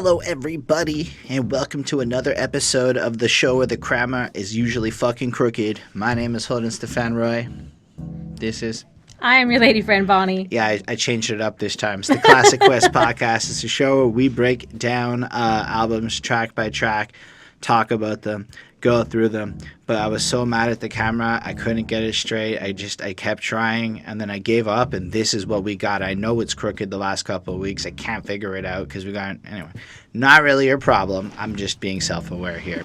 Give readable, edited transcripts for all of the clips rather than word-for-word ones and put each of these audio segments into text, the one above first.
Hello, everybody, and welcome to another episode of the show where the grammar is usually fucking crooked. My name is Holden Stephan Roy. This is... I am your lady friend, Bonnie. Yeah, I changed it up this time. It's the Classic Quest podcast. It's a show where we break down albums track by track, talk about them, go through them. But I was so mad at the camera, I couldn't get it straight. I kept trying, and then I gave up, and this is what we got. I know it's crooked the last couple of weeks. I can't figure it out because we got... Anyway, not really your problem. I'm just being self-aware here.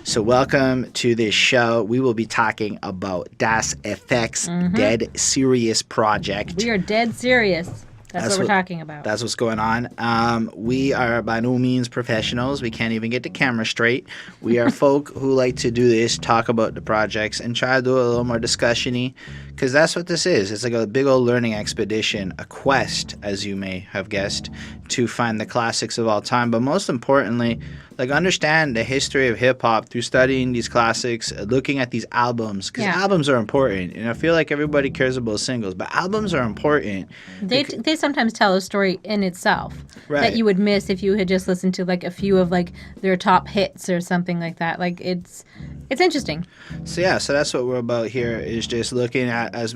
So welcome to this show. We will be talking about Das EFX Dead Serious Project. We are dead serious. That's what we're talking about. That's what's going on. We are by no means professionals. We can't even get the camera straight. We are folk who like to do this, talk about the projects, and try to do a little more discussion-y, because that's what this is. It's like a big old learning expedition, a quest, as you may have guessed, to find the classics of all time. But most importantly, like, understand the history of hip-hop through studying these classics, looking at these albums, because albums are important. And I feel like everybody cares about singles, but albums are important. They sometimes tell a story in itself that you would miss if you had just listened to, like, a few of, like, their top hits or something like that. Like, it's interesting. So that's what we're about here, is just looking at, as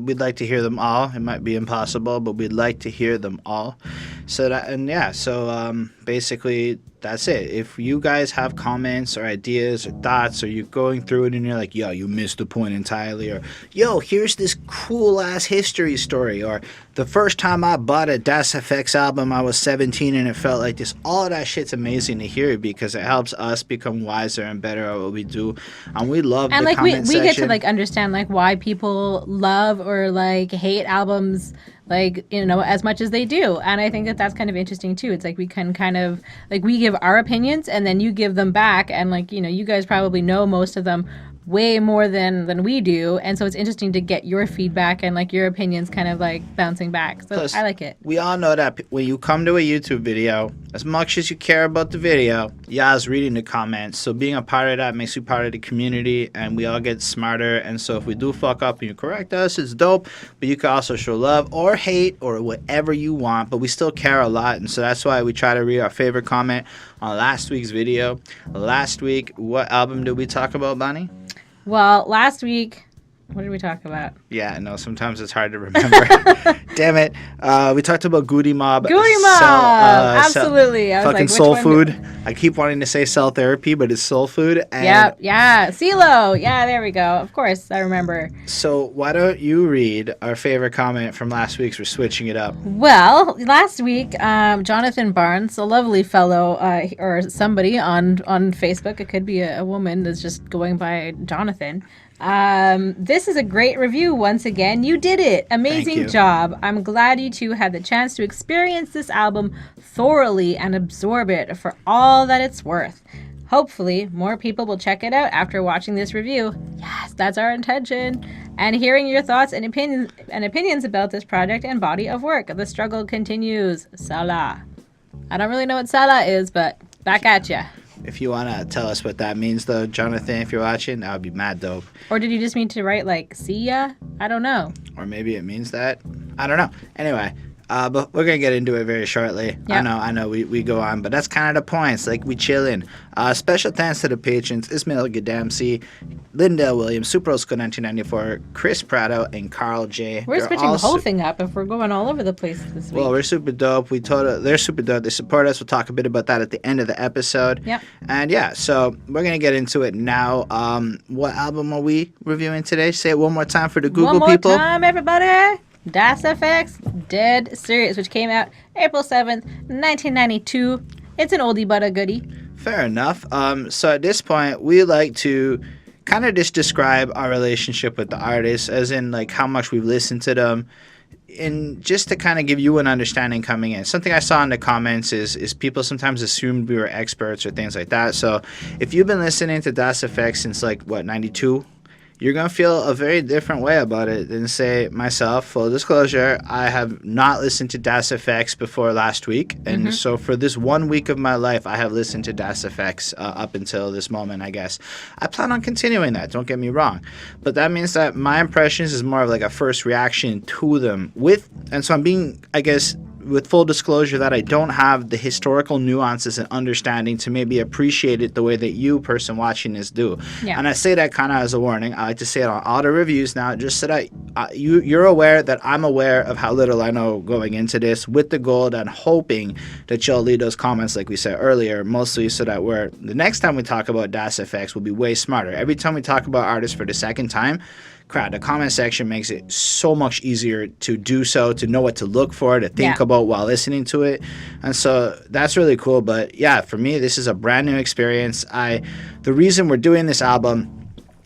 we'd like to hear them all. It might be impossible, but we'd like to hear them all. Basically, that's it. If you guys have comments or ideas or thoughts, or you're going through it and you're like, yo, you missed the point entirely, or yo, here's this cool ass history story, or the first time I bought a Das EFX album, I was 17 and it felt like this. All of that shit's amazing to hear, because it helps us become wiser and better at what we do. And we love the comment section. We get to, like, understand, like, why people love or, like, hate albums, like, you know, as much as they do. And I think that that's kind of interesting too. It's like we can kind of, like, we give our opinions and then you give them back, and, like, you know, you guys probably know most of them way more than we do, and so it's interesting to get your feedback and, like, your opinions kind of, like, bouncing back. So plus, I like it. We all know that when you come to a YouTube video, as much as you care about the video, Ya's reading the comments. So being a part of that makes you part of the community, and we all get smarter. And so if we do fuck up and you correct us, it's dope. But you can also show love or hate or whatever you want, but we still care a lot. And so that's why we try to read our favorite comment on last week's video. Last week, what album did we talk about, Bonnie? Well, last week, what did we talk about? Yeah, no, sometimes it's hard to remember. Damn it. We talked about Goody Mob. Absolutely. I was fucking soul food. I keep wanting to say cell therapy, but it's soul food. And yeah. CeeLo. Yeah, there we go. Of course, I remember. So why don't you read our favorite comment from last week's? We're switching it up. Well, last week, Jonathan Barnes, a lovely fellow, or somebody on Facebook, it could be a woman that's just going by Jonathan. This is a great review once again. You did it. Amazing job. I'm glad you two had the chance to experience this album thoroughly and absorb it for all that it's worth. Hopefully, more people will check it out after watching this review. Yes, that's our intention. And hearing your thoughts and opinions about this project and body of work. The struggle continues. Salah. I don't really know what Salah is, but back at ya. If you want to tell us what that means, though, Jonathan, if you're watching, that would be mad dope. Or did you just mean to write, like, see ya? I don't know. Or maybe it means that. I don't know. Anyway, but we're going to get into it very shortly. Yep. I know, we go on, but that's kind of the point. It's like we chillin'. Special thanks to the patrons, Ismail Gadamsi, Lindell Williams, Super Old School 1994, Chris Prado, and Carl J. We're switching the whole thing up if we're going all over the place this week. Well, we're super dope. They're super dope. They support us. We'll talk a bit about that at the end of the episode. Yeah. And so we're going to get into it now. What album are we reviewing today? Say it one more time for the Google people. One more time, everybody. Das EFX Dead Serious, which came out April 7th, 1992. It's an oldie but a goodie. Fair enough. So at this point, we like to kind of just describe our relationship with the artist, as in, like, how much we've listened to them, and just to kind of give you an understanding coming in. Something I saw in the comments is people sometimes assumed we were experts or things like that. So if you've been listening to Das EFX since, like, 92? You're going to feel a very different way about it than, say, myself. Full disclosure, I have not listened to Das EFX before last week. And so for this 1 week of my life, I have listened to Das EFX up until this moment, I guess. I plan on continuing that, don't get me wrong. But that means that my impressions is more of like a first reaction to them. And so I'm being, I guess, with full disclosure that I don't have the historical nuances and understanding to maybe appreciate it the way that you, person watching this, do. Yeah. And I say that kind of as a warning. I like to say it on all the reviews now, just so that you're aware that I'm aware of how little I know going into this, with the goal and hoping that you'll leave those comments like we said earlier, mostly so that the next time we talk about Das EFX, we'll be way smarter. Every time we talk about artists for the second time, the comment section makes it so much easier to do so, to know what to look for, to think about while listening to it. And so that's really cool. But yeah, for me, this is a brand new experience. The reason we're doing this album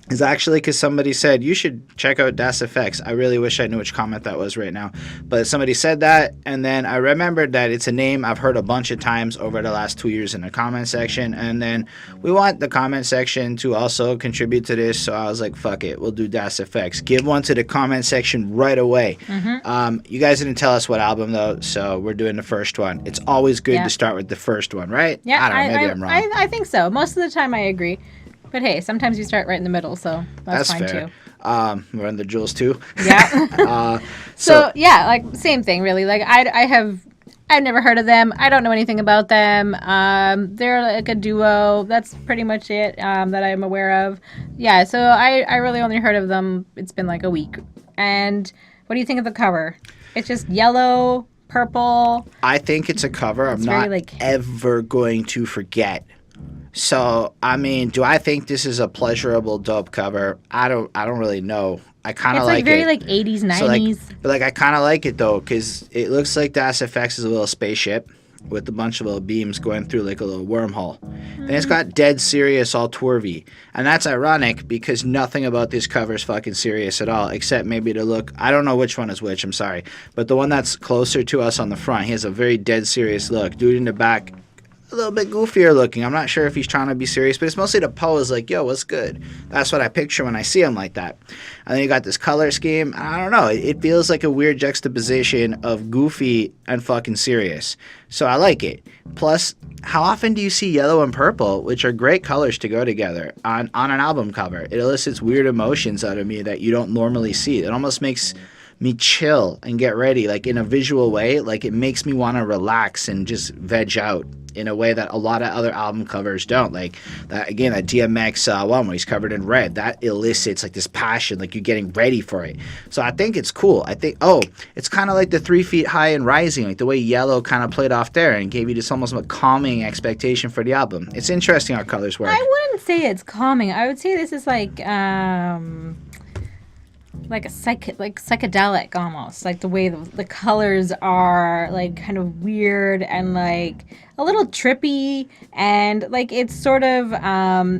is actually because somebody said, you should check out Das EFX. I really wish I knew which comment that was right now. But somebody said that, and then I remembered that it's a name I've heard a bunch of times over the last 2 years in the comment section. And then we want the comment section to also contribute to this. So I was like, fuck it, we'll do Das EFX. Give one to the comment section right away. You guys didn't tell us what album, though, so we're doing the first one. It's always good to start with the first one, right? Yeah, I don't know, maybe I'm wrong. I think so. Most of the time I agree. But hey, sometimes you start right in the middle, so that's fine fair. Too. We're in the Jules too. Yeah. So yeah, like same thing really. Like I've never heard of them. I don't know anything about them. They're like a duo. That's pretty much it that I'm aware of. Yeah. So I really only heard of them. It's been like a week. And what do you think of the cover? It's just yellow, purple. I think it's a cover I'm not ever going to forget. So, I mean, do I think this is a pleasurable, dope cover? I don't really know. I kind of like it. It's very like 80s, 90s. But I kind of like it though, because it looks like Das EFX is a little spaceship with a bunch of little beams going through like a little wormhole. Then it's got Dead Serious, all twervy. And that's ironic because nothing about this cover is fucking serious at all, except maybe the look. I don't know which one is which, I'm sorry. But the one that's closer to us on the front, he has a very dead serious look. Dude in the back, a little bit goofier looking. I'm not sure if he's trying to be serious, but it's mostly the pose, like, yo, what's good? That's what I picture when I see him like that. And then you got this color scheme. I don't know. It feels like a weird juxtaposition of goofy and fucking serious. So I like it. Plus, how often do you see yellow and purple, which are great colors to go together, on an album cover? It elicits weird emotions out of me that you don't normally see. It almost makes me chill and get ready, like in a visual way. Like it makes me want to relax and just veg out in a way that a lot of other album covers don't. Like that, again, that DMX one where he's covered in red, that elicits like this passion, like you're getting ready for it. So I think it's cool. I think, it's kind of like the 3 Feet High and Rising, like the way yellow kind of played off there and gave you this almost a calming expectation for the album. It's interesting how colors work. I wouldn't say it's calming. I would say this is like a psychedelic almost, like the way the colors are like kind of weird and like a little trippy, and like it's sort of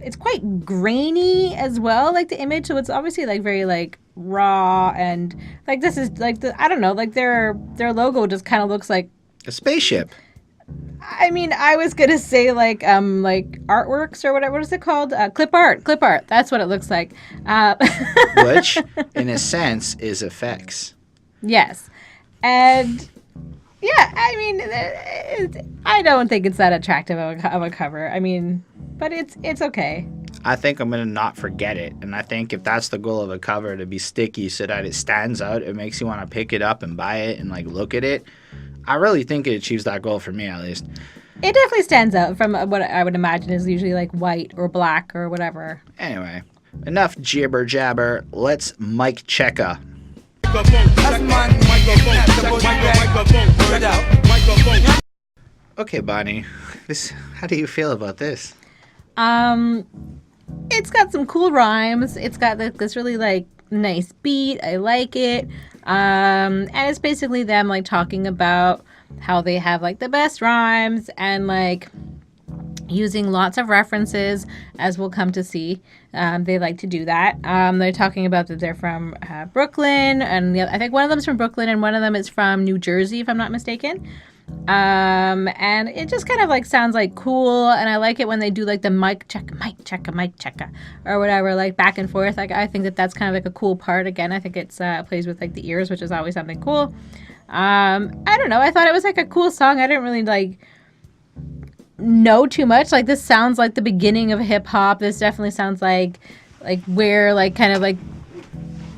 it's quite grainy as well, like the image. So it's obviously like very like raw, and like this is like I don't know, like their logo just kind of looks like a spaceship. I mean, I was gonna say like artworks or whatever. What is it called? Clip art. That's what it looks like. Which, in a sense, is effects. Yes, and yeah, I mean, I don't think it's that attractive of a cover. I mean, but it's okay. I think I'm gonna not forget it, and I think if that's the goal of a cover, to be sticky so that it stands out, it makes you want to pick it up and buy it and like look at it. I really think it achieves that goal for me, at least. It definitely stands out from what I would imagine is usually like white or black or whatever. Anyway, enough jibber jabber. Let's mic Checka. Okay, Bonnie. How do you feel about this? It's got some cool rhymes. It's got this really like nice beat. I like it. And it's basically them like talking about how they have like the best rhymes and like using lots of references, as we'll come to see. They like to do that. They're talking about that they're from Brooklyn, and I think one of them's from Brooklyn and one of them is from New Jersey, if I'm not mistaken. And it just kind of like sounds like cool, and I like it when they do like the mic checka or whatever, like back and forth. Like I think that's kind of like a cool part. Again, I think it's plays with like the ears, which is always something cool. I don't know, I thought it was like a cool song. I didn't really like know too much. Like this sounds like the beginning of hip hop. This definitely sounds like where like kind of like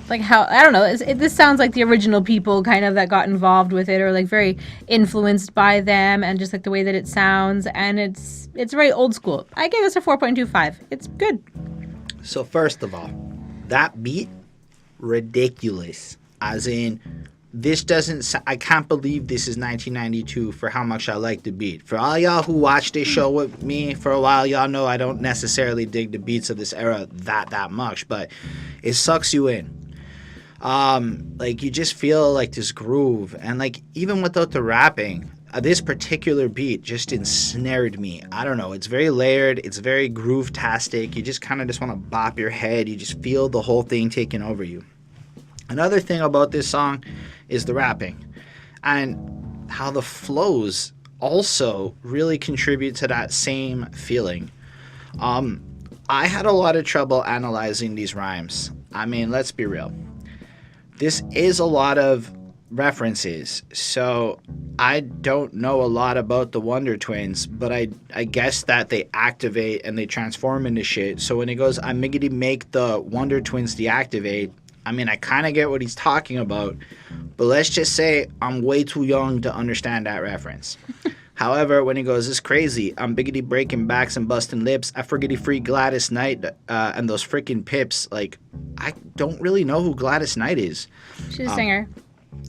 like how, I don't know, this sounds like the original people kind of that got involved with it, or like very influenced by them, and just like the way that it sounds, and it's very old school. I gave this a 4.25. It's good. So first of all, that beat, ridiculous. As in, this doesn't, I can't believe this is 1992 for how much I like the beat. For all y'all who watched this show with me for a while, y'all know I don't necessarily dig the beats of this era that much, but it sucks you in. Like, you just feel like this groove, and like, even without the rapping, this particular beat just ensnared me. I don't know, it's very layered, it's very groove-tastic, you just kind of just want to bop your head, you just feel the whole thing taking over you. Another thing about this song is the rapping, and how the flows also really contribute to that same feeling. I had a lot of trouble analyzing these rhymes. I mean, let's be real. This is a lot of references, so I don't know a lot about the Wonder Twins, but I guess that they activate and they transform into shit. So when he goes, I miggity make the Wonder Twins deactivate, I mean, I kind of get what he's talking about, but let's just say I'm way too young to understand that reference. However, when he goes, it's crazy, I'm biggity breaking backs and busting lips, I forgetty free Gladys Knight and those freaking pips. Like, I don't really know who Gladys Knight is. She's a singer.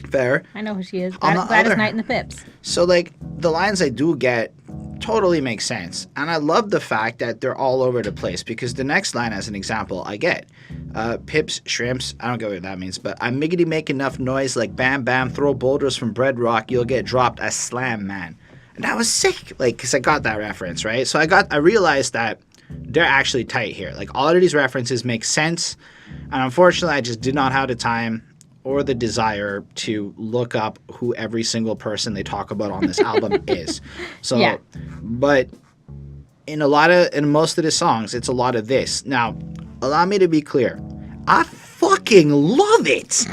Fair. I know who she is. Gladys Knight and the Pips. So, like, the lines I do get totally make sense. And I love the fact that they're all over the place, because the next line, as an example, I get. Pips, shrimps, I don't get what that means, but I miggity make enough noise like bam bam, throw boulders from bread rock, you'll get dropped as slam, man. And that was sick, like, because I got that reference, right? So I realized that they're actually tight here. Like, all of these references make sense, and unfortunately, I just did not have the time or the desire to look up who every single person they talk about on this album is. So, yeah. But in most of the songs, it's a lot of this. Now, allow me to be clear. I fucking love it.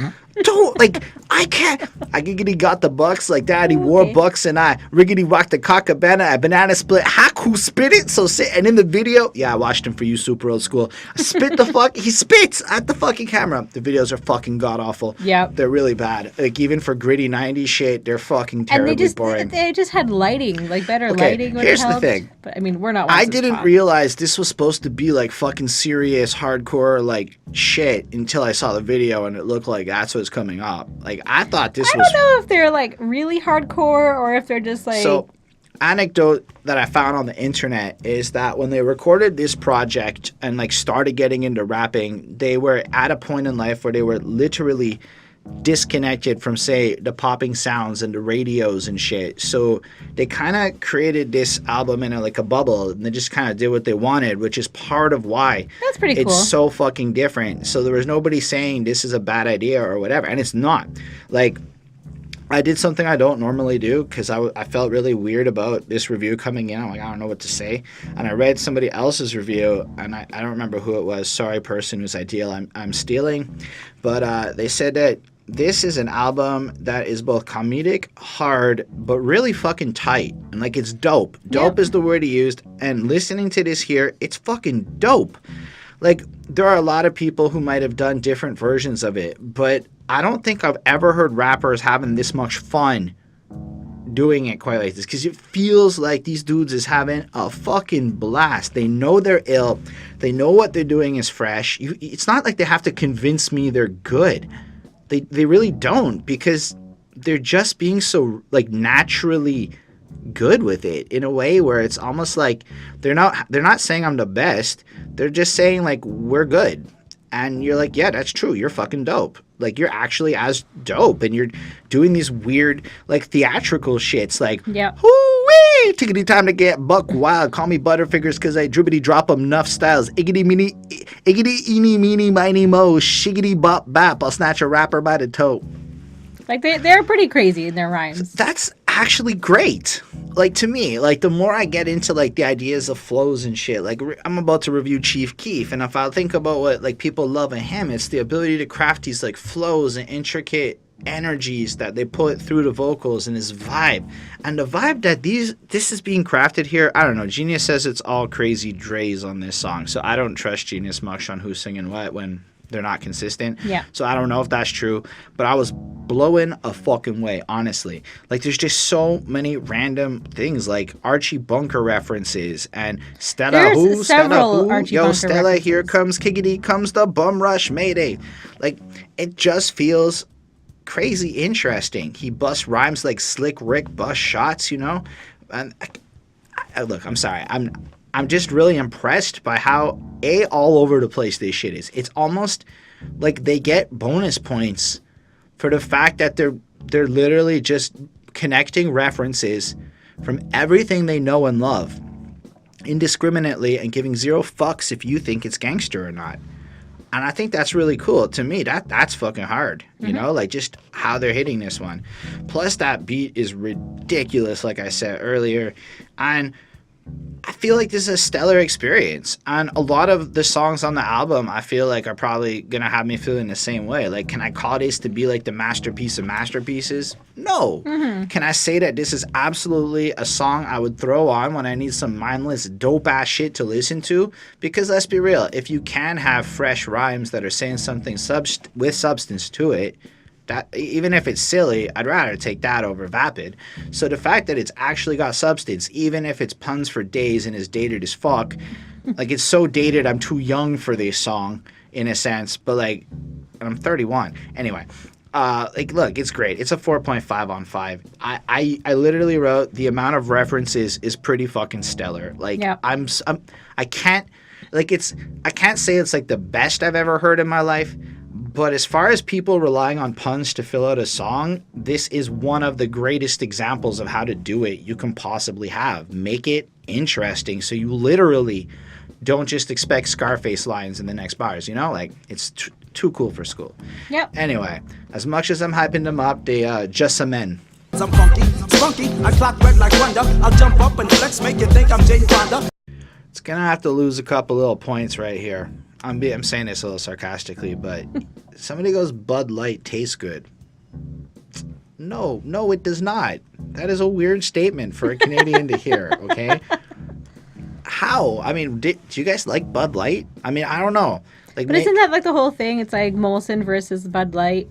Don't, like, I can't. I giggity got the bucks like Daddy wore bucks, and I riggedy rocked the cockabana, a banana split. Haku spit it. So sit, and in the video, yeah, I watched him for you, super old school. Spit the fuck. He spits at the fucking camera. The videos are fucking god awful. Yeah, they're really bad. Like, even for gritty '90s shit, they're fucking terribly boring. They just had lighting, like better lighting. Here's the thing. But I mean, we're not. I didn't realize this was supposed to be like fucking serious, hardcore, like shit until I saw the video, and it looked like that's what's coming up. Like, I thought this was. I don't know if they're like really hardcore or if they're just like. So, anecdote that I found on the internet is that when they recorded this project and like started getting into rapping, they were at a point in life where they were literally disconnected from, say, the popping sounds and the radios and shit. So they kind of created this album in like a bubble, and they just kind of did what they wanted, which is part of why that's pretty cool. It's so fucking different. So there was nobody saying this is a bad idea or whatever, and it's not. Like, I did something I don't normally do because I felt really weird about this review coming in. I'm like, I don't know what to say. And I read somebody else's review, and I don't remember who it was. Sorry, person whose ideal I'm stealing. But they said that this is an album that is both comedic, hard, but really fucking tight. And, like, it's dope. Dope is the word he used. And listening to this here, it's fucking dope. Like, there are a lot of people who might have done different versions of it, but I don't think I've ever heard rappers having this much fun doing it quite like this, because it feels like these dudes is having a fucking blast. They know they're ill. They know what they're doing is fresh. It's not like they have to convince me they're good. They really don't, because they're just being so, like, naturally good with it in a way where it's almost like they're not saying I'm the best. They're just saying, like, we're good. And you're like, yeah, that's true. You're fucking dope. Like, you're actually as dope, and you're doing these weird, like, theatrical shits. Like, hoo-wee, tickety time to get buck wild. Call me Butterfingers because I dribbity drop 'em enough styles. Iggity eeny meeny miny mo. Shiggity bop bap. I'll snatch a rapper by the toe. Like, they're pretty crazy in their rhymes. That's actually great. Like, to me, like, the more I get into, like, the ideas of flows and shit, like, I'm about to review Chief Keef, and if I think about what, like, people love in him, it's the ability to craft these, like, flows and intricate energies that they put through the vocals and his vibe. And the vibe that this is being crafted here, I don't know. Genius says it's all crazy Dre's on this song, so I don't trust Genius much on who's singing what when they're not consistent. Yeah. So I don't know if that's true, but I was blowing a fucking way, honestly. Like, there's just so many random things, like Archie Bunker references and Stella There's who, several Stella who, Archie yo, Bunker Stella, references. here comes Kiggity, comes the bum rush, mayday. Like, it just feels crazy interesting. He busts rhymes like Slick Rick busts shots, you know? And look, I'm sorry. I'm just really impressed by how all over the place this shit is. It's almost like they get bonus points for the fact that they're literally just connecting references from everything they know and love indiscriminately and giving zero fucks if you think it's gangster or not. And I think that's really cool. To me, that's fucking hard. You know, like just how they're hitting this one. Plus, that beat is ridiculous, like I said earlier. And I feel like this is a stellar experience. And a lot of the songs on the album, I feel like, are probably going to have me feeling the same way. Like, can I call this to be like the masterpiece of masterpieces? No. Can I say that this is absolutely a song I would throw on when I need some mindless, dope-ass shit to listen to? Because let's be real, if you can have fresh rhymes that are saying something with substance to it, that even if it's silly, I'd rather take that over vapid. So the fact that it's actually got substance, even if it's puns for days and is dated as fuck, like it's so dated I'm too young for this song in a sense, but like, and I'm 31. Anyway, like look, it's great. It's a 4.5 on 5. I literally wrote the amount of references is pretty fucking stellar. Like Yep. I can't say it's like the best I've ever heard in my life. But as far as people relying on puns to fill out a song, this is one of the greatest examples of how to do it you can possibly have. Make it interesting so you literally don't just expect Scarface lines in the next bars, you know? Like, it's too cool for school. Yep. Anyway, as much as I'm hyping them up, they Jussummen. I'm funky, spunky, I clock red like Wonder. I'll jump up and flex, make you think I'm Jane Fonda. It's going to have to lose a couple little points right here. I'm saying this a little sarcastically, but somebody goes Bud Light tastes good. No, it does not. That is a weird statement for a Canadian to hear, okay? How? I mean, do you guys like Bud Light? I mean, I don't know. Like, But isn't that like the whole thing? It's like Molson versus Bud Light.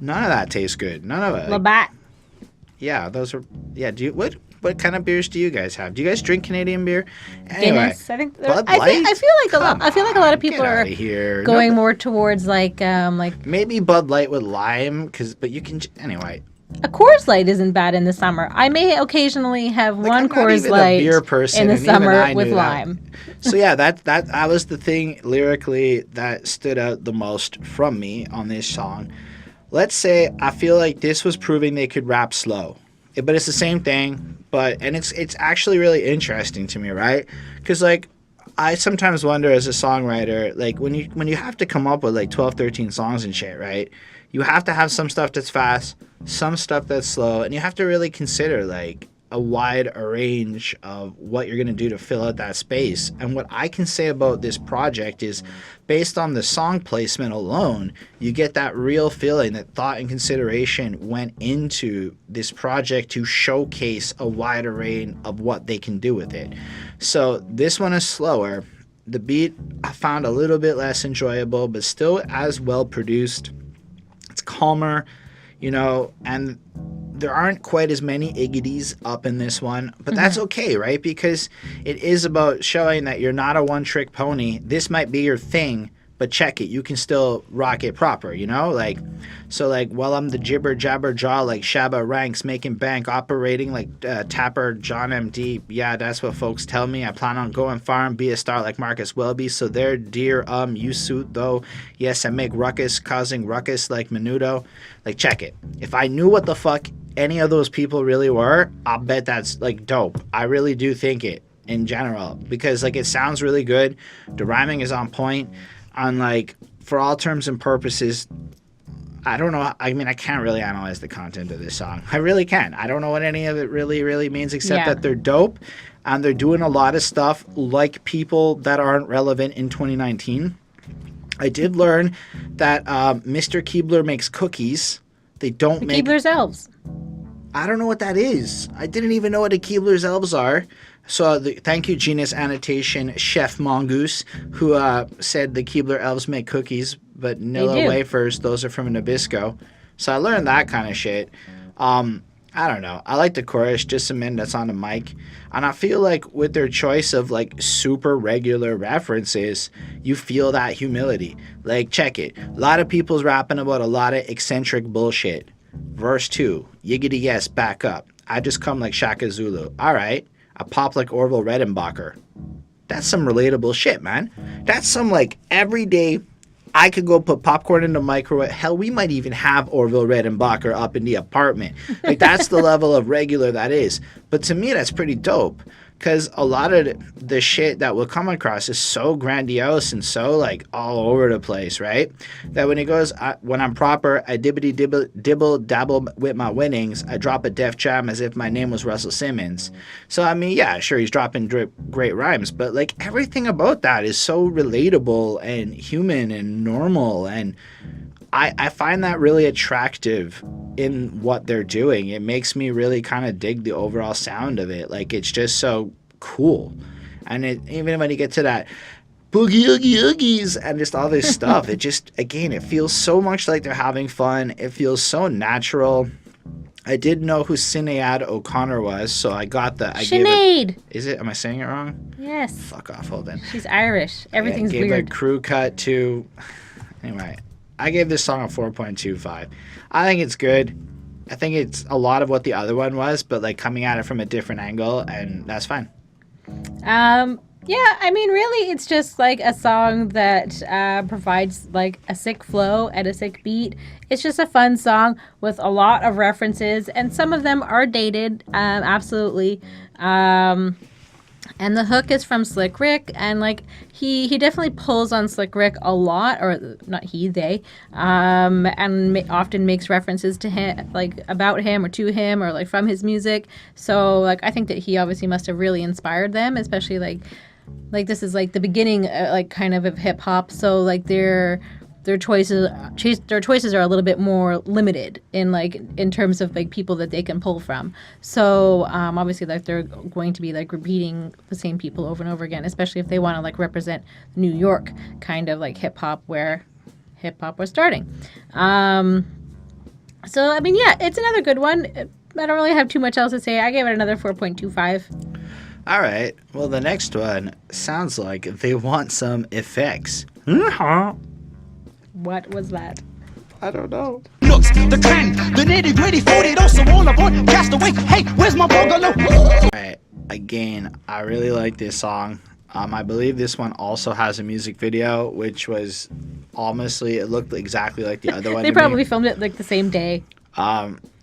none of that tastes good. None of it. Labatt. Yeah, those are. Yeah, what kind of beers do you guys have? Do you guys drink Canadian beer? Anyway, Guinness. I think. Bud I Light? feel like a lot of people Get are outta here. going No, more towards like maybe Bud Light with lime, but you can anyway. a Coors Light isn't bad in the summer. I may occasionally have Like, one I'm not Coors even a Light beer person, in the and even summer I with knew that. lime. So yeah, that was the thing lyrically that stood out the most from me on this song. Let's say I feel like this was proving they could rap slow, but it's the same thing. And it's actually really interesting to me, right? Because like I sometimes wonder as a songwriter, like when you have to come up with like 12, 13 songs and shit, right? You have to have some stuff that's fast, some stuff that's slow, and you have to really consider like a wide range of what you're going to do to fill out that space. And what I can say about this project is based on the song placement alone, you get that real feeling that thought and consideration went into this project to showcase a wide array of what they can do with it. So this one is slower. The beat I found a little bit less enjoyable, but still as well produced. It's calmer, you know, and there aren't quite as many iggities up in this one, but that's okay, right? Because it is about showing that you're not a one-trick pony. This might be your thing, but check it. You can still rock it proper, you know? Like, so like, while I'm the jibber jabber jaw like Shabba Ranks, making bank, operating like Tapper John MD. Yeah, that's what folks tell me. I plan on going far and be a star like Marcus Welby. So there, dear, you suit though. Yes, I make ruckus, causing ruckus like Menudo. Like, check it. If I knew what the fuck any of those people really were, I'll bet that's like dope. I really do think it in general, because like it sounds really good. The rhyming is on point. On like, for all terms and purposes, I don't know. I mean, I can't really analyze the content of this song. I really can't. I don't know what any of it really means, except that they're dope and they're doing a lot of stuff like people that aren't relevant in 2019. I did learn that Mr. Keebler makes cookies. They don't make Keebler's elves. I don't know what that is. I didn't even know what a Keebler's Elves are. So thank you, Genus Annotation Chef Mongoose, who said the Keebler Elves make cookies, but vanilla wafers, those are from Nabisco. So I learned that kind of shit. I don't know. I like the chorus, Jussummen, that's on the mic. And I feel like with their choice of like super regular references, you feel that humility. Like, check it. A lot of people's rapping about a lot of eccentric bullshit. Verse 2, yiggity yes, back up. I just come like Shaka Zulu. All right. I pop like Orville Redenbacher. That's some relatable shit, man. That's some like everyday, I could go put popcorn in the microwave. Hell, we might even have Orville Redenbacher up in the apartment. Like, that's the level of regular that is. But to me, that's pretty dope. Because a lot of the shit that we'll come across is so grandiose and so, like, all over the place, right? That when he goes, when I'm proper, I dibble dabble with my winnings. I drop a def jam as if my name was Russell Simmons. So, I mean, yeah, sure, he's dropping great rhymes. But, like, everything about that is so relatable and human and normal. And I find that really attractive in what they're doing. It makes me really kind of dig the overall sound of it. Like, it's just so cool. And even when you get to that boogie oogie oogies and just all this stuff, it just, again, it feels so much like they're having fun. It feels so natural. I did know who Sinead O'Connor was, so I got the... Sinead! Is it? Am I saying it wrong? Yes. Fuck off, Holden. She's Irish. Everything's gave weird. A crew cut to... Anyway, I gave this song a 4.25. I think it's good. I think it's a lot of what the other one was, but like coming at it from a different angle, and that's fine. Yeah, I mean, really, it's just like a song that provides like a sick flow and a sick beat. It's just a fun song with a lot of references, and some of them are dated, absolutely. And the hook is from Slick Rick, and like he definitely pulls on Slick Rick a lot, or not he, they, and often makes references to him, like about him or to him or like from his music. So like I think that he obviously must have really inspired them, especially like this is like the beginning, like kind of hip hop. So like their choices are a little bit more limited in terms of like people that they can pull from. So obviously like they're going to be like repeating the same people over and over again, especially if they want to like represent New York kind of like hip hop where hip hop was starting. So I mean, yeah, it's another good one. I don't really have too much else to say. I gave it another 4.25. All right. Well, the next one sounds like they want some effects. What was that? I don't know. Looks, the trend, the nitty gritty 40, also all aboard, cast away. Hey, where's my bungalow? All right. Again, I really like this song. I believe this one also has a music video, which was honestly, it looked exactly like the other one. They probably filmed it like the same day.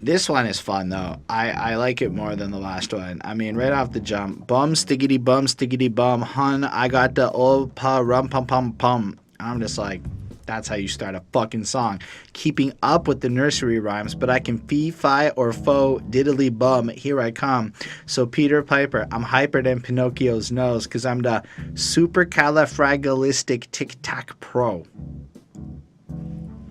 This one is fun though. I like it more than the last one. I mean, right off the jump, bum stiggity bum, hun. I got the old pa rum pum pum pum. I'm just like, that's how you start a fucking song. Keeping up with the nursery rhymes, but I can fee, fi, or fo, diddly bum, here I come. So Peter Piper, I'm hyper than Pinocchio's nose, cause I'm the supercalifragilistic tic-tac pro.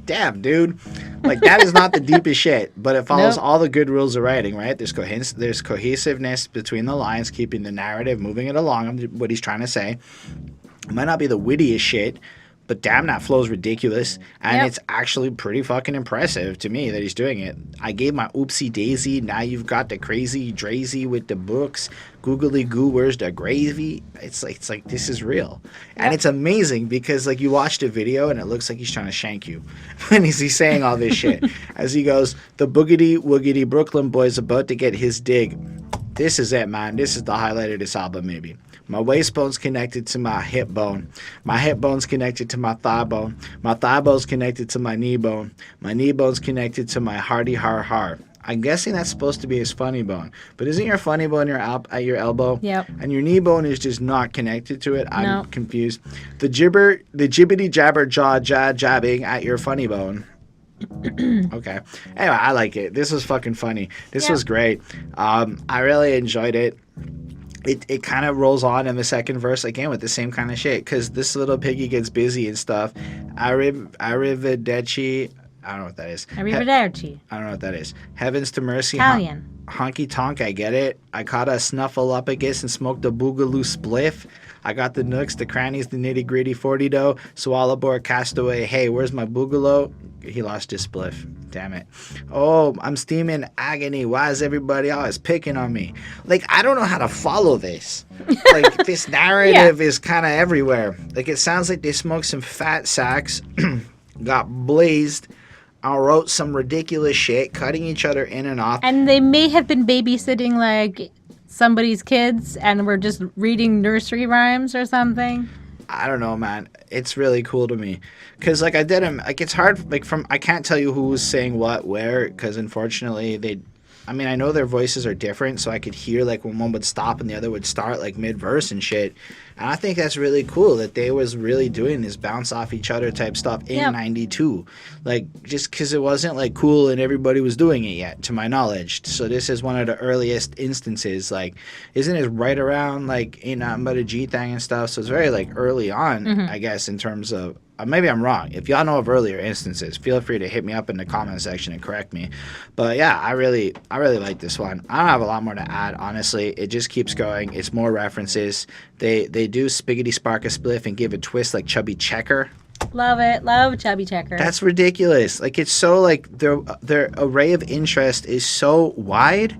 Damn, dude. Like, that is not the deepest shit, but it follows all the good rules of writing, right? There's cohesiveness between the lines, keeping the narrative, moving it along, what he's trying to say. It might not be the wittiest shit, but damn, that flow's ridiculous. And it's actually pretty fucking impressive to me that he's doing it. I gave my oopsie daisy. Now you've got the crazy drazy with the books. Googly goo, where's the gravy? It's like this is real. And it's amazing because like you watch the video and it looks like he's trying to shank you when he's saying all this shit. As he goes, the boogity woogity Brooklyn boy's about to get his dig. This is it, man. This is the highlight of this album, maybe. My waist bone's connected to my hip bone. My hip bone's connected to my thigh bone. My thigh bone's connected to my knee bone. My knee bone's connected to my hearty har. I'm guessing that's supposed to be his funny bone. But isn't your funny bone at your elbow? Yep. And your knee bone is just not connected to it? I'm confused. The jibbity jabber jabbing at your funny bone. Okay. Anyway, I like it. This was fucking funny. This was great. I really enjoyed it. It kind of rolls on in the second verse again with the same kind of shit because this little piggy gets busy and stuff. Arrivederci, I don't know what that is. Arrivederci. I don't know what that is. Heavens to mercy. Italian. Honky tonk, I get it. I caught a snuffleupagus and smoked a boogaloo spliff. I got the nooks, the crannies, the nitty gritty 40 dough. So all aboard Castaway. Hey, where's my boogaloo? He lost his spliff. Damn it. Oh, I'm steaming agony. Why is everybody always picking on me? Like, I don't know how to follow this. Like, this narrative is kind of everywhere. Like, it sounds like they smoked some fat sacks, got blazed, wrote some ridiculous shit, cutting each other in and off. And they may have been babysitting, like, somebody's kids and were just reading nursery rhymes or something. I don't know, man. It's really cool to me. Because, like, I did them, like, it's hard, like, I can't tell you who was saying what, where, because, unfortunately, I mean, I know their voices are different, so I could hear, like, when one would stop and the other would start, like, mid-verse and shit. And I think that's really cool that they was really doing this bounce off each other type stuff in 92. Like, just because it wasn't, like, cool and everybody was doing it yet, to my knowledge. So this is one of the earliest instances. Like, isn't it right around, like, Ain't Nothing But a G-Thang and stuff? So it's very, like, early on, I guess, in terms of... maybe I'm wrong. If y'all know of earlier instances, feel free to hit me up in the comment section and correct me. But yeah, I really like this one. I don't have a lot more to add, honestly. It just keeps going. It's more references. They do Spiggity Spark a Spliff and give a twist like Chubby Checker. Love it. Love Chubby Checker. That's ridiculous. Like, it's so, like, their array of interest is so wide.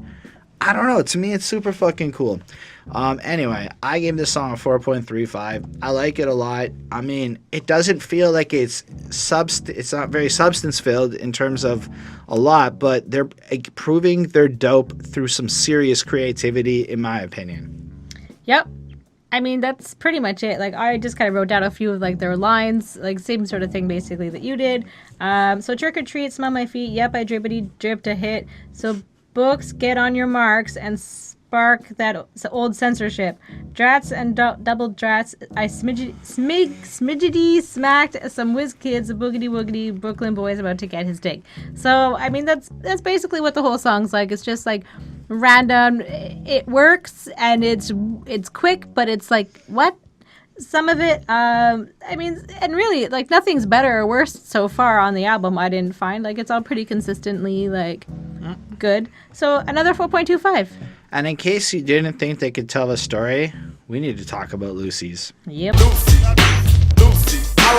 I don't know. To me, it's super fucking cool. Anyway, I gave this song a 4.35. I like it a lot. I mean, it doesn't feel like it's not very substance filled in terms of a lot, but they're proving they're dope through some serious creativity, in my opinion. Yep. I mean, that's pretty much it. Like, I just kind of wrote down a few of, like, their lines, like, same sort of thing, basically, that you did. So, trick or treat, smell my feet. Yep, I drippity dripped a hit. So, books, get on your marks and spark that old censorship. Drats and double drats. I smidgety smacked some whiz kids, a boogity woogity Brooklyn boys about to get his dick. So, I mean, that's basically what the whole song's like. It's just, like, random. It works and it's quick, but it's like, what? Some of it, I mean, and really, like, nothing's better or worse so far on the album, I didn't find. Like, it's all pretty consistently, like, good. So, another 4.25. And in case you didn't think they could tell a story, we need to talk about Looseys. Yep. Lucy, I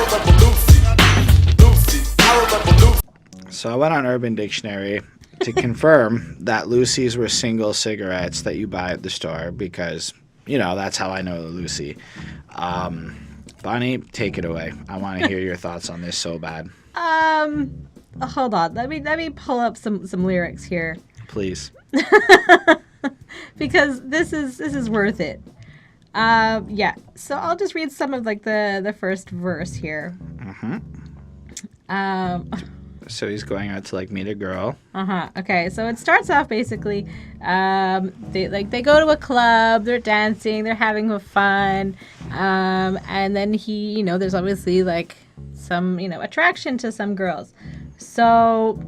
remember Lucy, I remember Lucy. So I went on Urban Dictionary to confirm that Looseys were single cigarettes that you buy at the store because, you know, that's how I know the Lucy. Bonnie, take it away. I want to hear your thoughts on this so bad. Hold on. Let me pull up some lyrics here. Please. Because this is worth it. Yeah. So I'll just read some of, like, the first verse here. So he's going out to, like, meet a girl. Okay. So it starts off basically, they go to a club, they're dancing, they're having fun, and then there's obviously, like, some, attraction to some girls. So,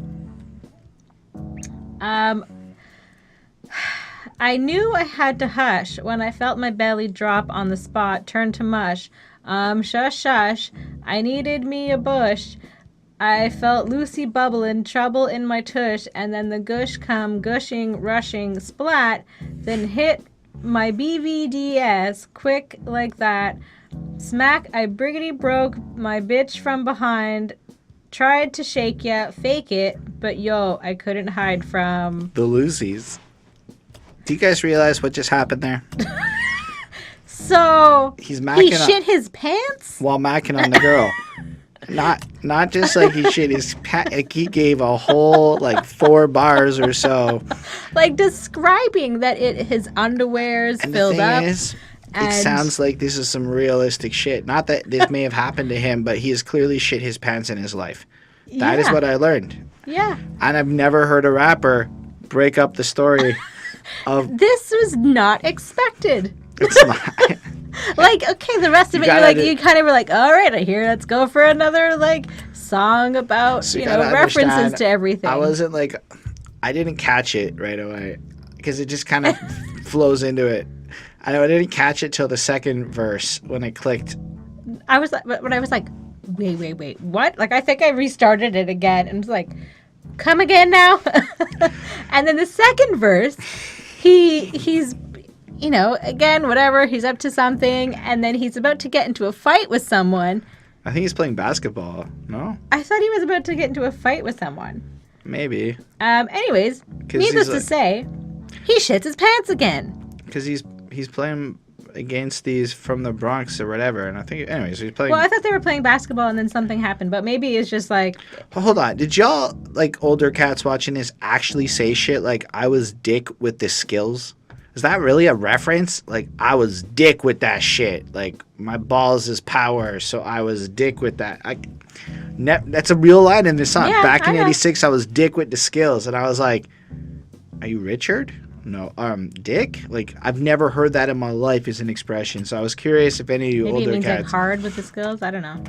I knew I had to hush when I felt my belly drop on the spot, turn to mush. Shush, shush. I needed me a bush. I felt Lucy bubbling, trouble in my tush, and then the gush come gushing, rushing, splat, then hit my BVDS, quick like that. Smack, I briggity broke my bitch from behind. Tried to shake ya, fake it, but yo, I couldn't hide from... The Looseys. Do you guys realize what just happened there? So, he shit his pants? While macking on the girl. Not just like he shit his pants. Like, he gave a whole, like, 4 bars or so. Like, describing that his underwear's and filled up. It sounds like this is some realistic shit. Not that this may have happened to him, but he has clearly shit his pants in his life. That is what I learned. Yeah. And I've never heard a rapper break up the story of... This was not expected. It's not. Like, okay, the rest of it, you kind of were like, all right, let's go for another, like, song about, so references to everything. I wasn't, like, I didn't catch it right away because it just kind of flows into it. I didn't catch it till the second verse when it clicked. I was like, wait, what? Like, I think I restarted it again and was like, come again now? And then the second verse, he's, you know, again, whatever, he's up to something, and then he's about to get into a fight with someone. I think he's playing basketball. No? I thought he was about to get into a fight with someone. Maybe. Anyways, needless to say, he shits his pants again. Because he's playing against these from the Bronx or whatever, and I think, anyways, he's playing. Well, I thought they were playing basketball and then something happened, but maybe it's just like. Hold on, did y'all, like, older cats watching this actually say shit like, I was dick with the skills? Is that really a reference? Like, I was dick with that shit. Like, my balls is power, so I was dick with that. That's a real line in this song. Yeah, Back in I know. 86, I was dick with the skills, and I was like, are you Richard? No, dick? Like, I've never heard that in my life as an expression, so I was curious if any of you Maybe it older means cats. like hard with the skills. I don't know.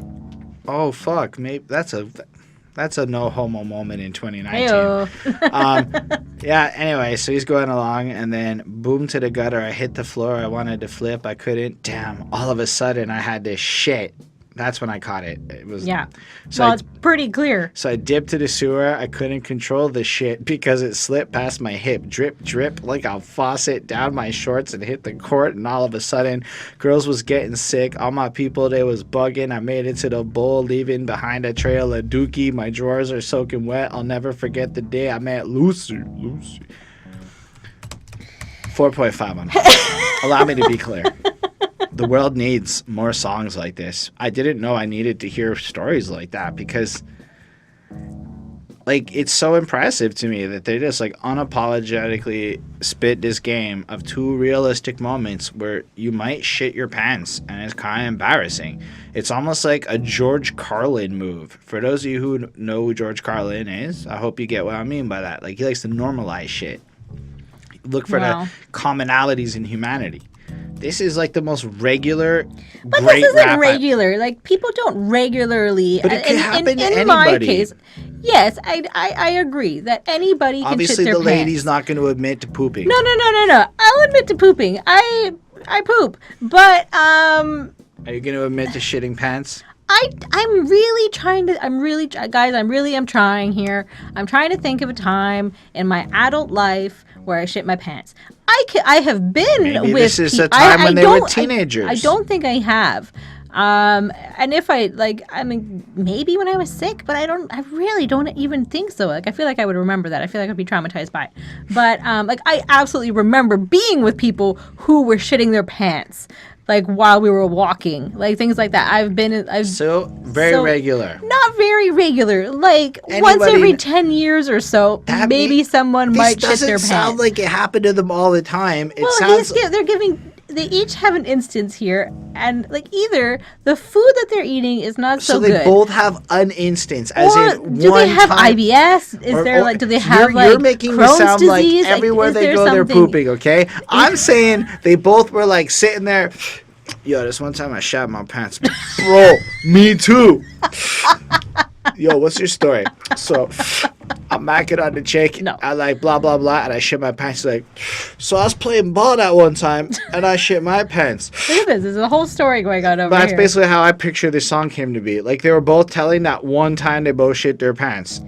Oh fuck, maybe that's a no homo moment in 2019. Heyo. Yeah. Anyway, so he's going along, and then boom to the gutter. I hit the floor. I wanted to flip. I couldn't. Damn! All of a sudden, I had this shit. That's when I caught it. It was Yeah. So Well, I, it's pretty clear. so I dipped to the sewer. I couldn't control the shit because it slipped past my hip. Drip, drip, like a faucet down my shorts and hit the court. And all of a sudden, girls was getting sick. All my people, they was bugging. I made it to the bowl, leaving behind a trail of dookie. My drawers are soaking wet. I'll never forget the day I met Lucy. 4.5 on it. Allow me to be clear. The world needs more songs like this. I didn't know I needed to hear stories like that because, like, it's so impressive to me that they just, like, unapologetically spit this game of two realistic moments where you might shit your pants and it's kind of embarrassing. It's almost like a George Carlin move. For those of you who know who George Carlin is, I hope you get what I mean by that. Like, he likes to normalize shit. Look for Wow. the commonalities in humanity. This is like the most regular, But great this isn't rap. regular. Like, people don't regularly. But it can happen to in my anybody. case, yes, I agree that anybody can Obviously, shit their the lady's pants. not going to admit to pooping. No. I'll admit to pooping. I poop, but Are you going to admit to shitting pants? I'm really trying to. Guys. I'm trying here. I'm trying to think of a time in my adult life where I shit my pants. I have been Maybe with. this is a time when they were teenagers. I don't think I have. And if I like, I mean, maybe when I was sick, but I really don't even think so. Like, I feel like I would remember that. I feel like I'd be traumatized by it. But like, I absolutely remember being with people who were shitting their pants, like while we were walking, like things like that. I've So, very regular. not very regular, like once Anybody- every 10 years or so, That maybe mean- someone might shit This their doesn't pants. sound like it happened to them all the time. It Well, sounds... they each have an instance here, and like either the food that they're eating is not so So they good, both have an instance, as or in do one they have time. IBS? Is Or- there or- like, do they have you're like making Crohn's me sound disease? like everywhere is they there go, they're something- pooping. Okay, I'm saying they both were like sitting there. Yo, this one time I shat my pants. Bro, me too. Yo, what's your story? So, I'm macking on the chick. No. I like blah, blah, blah, and I shit my pants. Like, so I was playing ball that one time, and I shit my pants. Look at this. There's a whole story going on over But that's here. basically how I picture this song came to be. Like, they were both telling that one time they both shit their pants.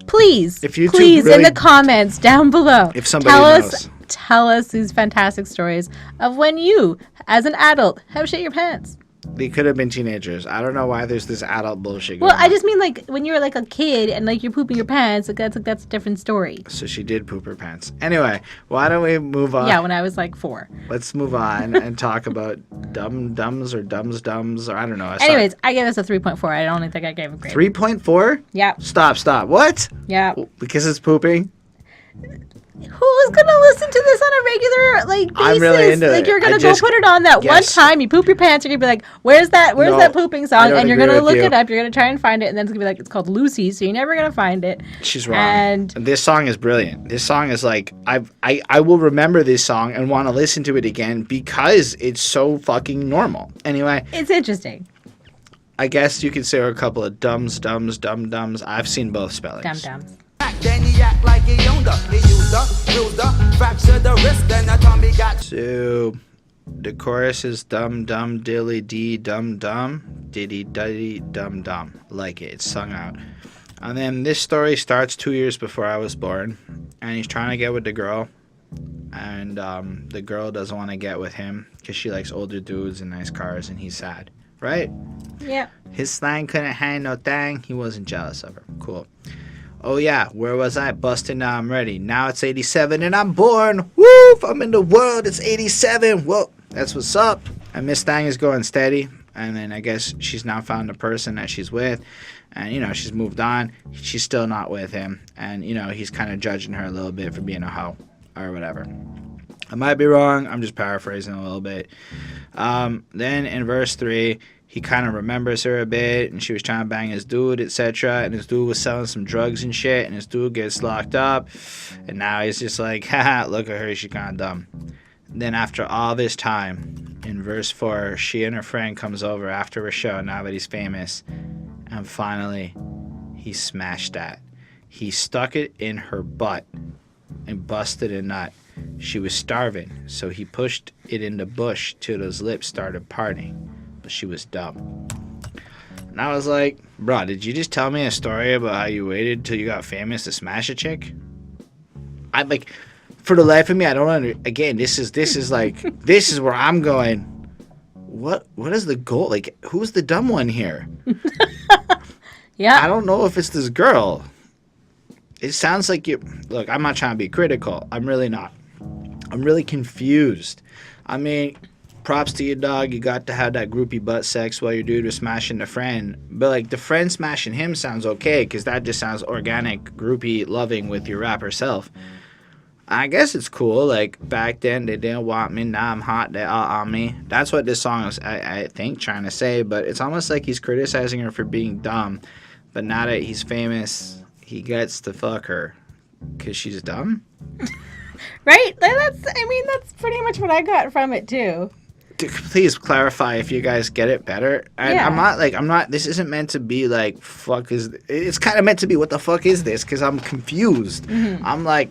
Please, If you two please, in really- the comments down below, If somebody knows. tell us these fantastic stories of when you, as an adult, have shit your pants. They could have been teenagers. I don't know why there's this adult bullshit going Well, I on. just mean like when you're like a kid and like you're pooping your pants. Like that's a different story. So she did poop her pants. Anyway, why don't we move on? Yeah, when I was like 4. Let's move on and talk about Dums Dums or Dums Dums or I don't know. Anyways, I gave this a 3.4. I don't think I gave a grade. 3.4? Yeah, Stop. What? yeah. Because it's pooping? Who's gonna listen to this on a regular like basis? I'm really into like it. you're gonna I go just- put it on that one yes. time. You poop your pants. You're gonna be like, "Where's that? Where's No, that pooping I song?" don't And you're agree gonna with look you. it up. You're gonna try and find it, and then it's gonna be like it's called Looseys. So you're never gonna find it. She's wrong. And this song is brilliant. This song is like I will remember this song and want to listen to it again because it's so fucking normal. Anyway, it's interesting. I guess you could say a couple of Dums Dums Dum Dums. I've seen both spellings. Dum Dums. Then he act like he owned her. He used her, bruised her, fractured the wrist, then the Tommy got. So The chorus is dum dum dilly dee dum dum diddy diddy dum dum. Like it. It's sung out. And then this story starts 2 years before I was born. And he's trying to get with the girl. And the girl doesn't want to get with him because she likes older dudes and nice cars, and he's sad. Right? Yeah. His slang couldn't hang no thing. He wasn't jealous of her. Cool. Oh yeah, where was I? Busted, now I'm ready. Now it's 87 and I'm born. Woof! I'm in the world. It's 87. Whoa, that's what's up. And Miss Thang is going steady. And then I guess she's now found a person that she's with. And, you know, she's moved on. She's still not with him. And, you know, he's kind of judging her a little bit for being a hoe or whatever. I might be wrong. I'm just paraphrasing a little bit. Then in verse 3, he kind of remembers her a bit, and she was trying to bang his dude, etc. And his dude was selling some drugs and shit, and his dude gets locked up. And now he's just like, haha, look at her, she's kind of dumb. Then after all this time, in verse 4, she and her friend comes over after a show, now that he's famous. And finally, he smashed that. He stuck it in her butt and busted a nut. She was starving, so he pushed it in the bush till those lips started parting. But she was dumb. And I was like, bro, did you just tell me a story about how you waited till you got famous to smash a chick? I like, for the life of me, I don't again, this is like, this is where I'm going, what is the goal? Like, who's the dumb one here? Yeah. I don't know if it's this girl. It sounds like you, look, I'm not trying to be critical. I'm really not. I'm really confused. I mean, props to you, dog. You got to have that groupie butt sex while your dude was smashing the friend. But, like, the friend smashing him sounds okay because that just sounds organic, groupie loving with your rapper self. I guess it's cool. Like, back then, they didn't want me. Now I'm hot. They all on me. That's what this song is, I think, trying to say. But it's almost like he's criticizing her for being dumb. But now that he's famous, he gets to fuck her because she's dumb? Right? That's pretty much what I got from it, too. Please clarify if you guys get it better. And Yeah. I'm not, this isn't meant to be like, it's kind of meant to be, what the fuck is this? Because I'm confused. Mm-hmm. I'm like,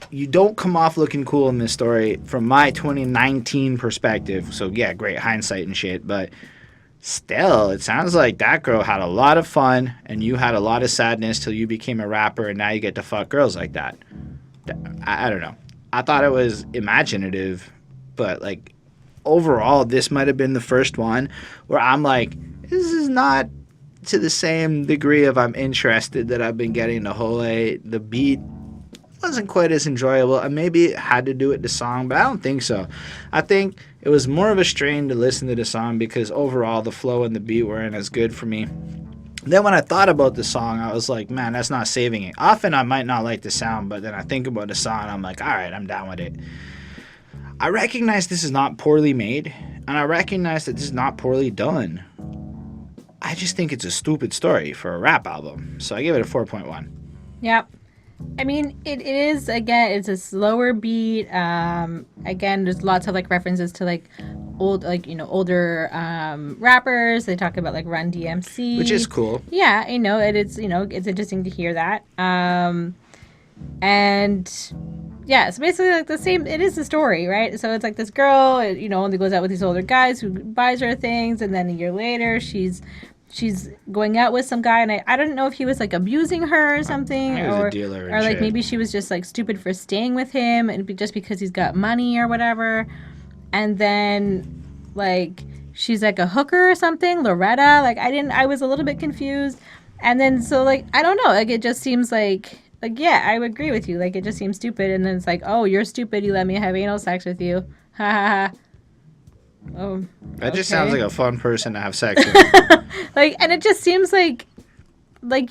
you don't come off looking cool in this story from my 2019 perspective. So yeah, great hindsight and shit. But still, it sounds like that girl had a lot of fun and you had a lot of sadness till you became a rapper and now you get to fuck girls like that. I don't know. I thought it was imaginative, but like, overall, this might have been the first one where I'm like, this is not to the same degree of I'm interested that I've been getting the whole way. The beat wasn't quite as enjoyable. And maybe it had to do with the song, but I don't think so. I think it was more of a strain to listen to the song because overall the flow and the beat weren't as good for me. Then when I thought about the song, I was like, man, that's not saving it. Often I might not like the sound, but then I think about the song and I'm like, all right, I'm down with it. I recognize this is not poorly made, and I recognize that this is not poorly done. I just think it's a stupid story for a rap album, so I give it a 4.1. Yep. I mean, it is, again, it's a slower beat. Again, there's lots of, like, references to, like, older rappers. They talk about, like, Run DMC. Which is cool. Yeah, I know. It's interesting to hear that. And... yeah, so basically, like, the same, it is the story, right? So it's like this girl, only goes out with these older guys who buys her things, and then a year later, she's going out with some guy, and I don't know if he was, like, abusing her or something, or a dealer or like, shit. Maybe she was just, like, stupid for staying with him, and just because he's got money or whatever, and then, like, she's, like, a hooker or something, Loretta, like, I was a little bit confused, and then, so, like, I don't know, like, it just seems like, yeah, I would agree with you. Like, it just seems stupid. And then it's like, oh, you're stupid. You let me have anal sex with you. Ha ha ha. Oh, that just sounds like a fun person to have sex with. Like, and it just seems like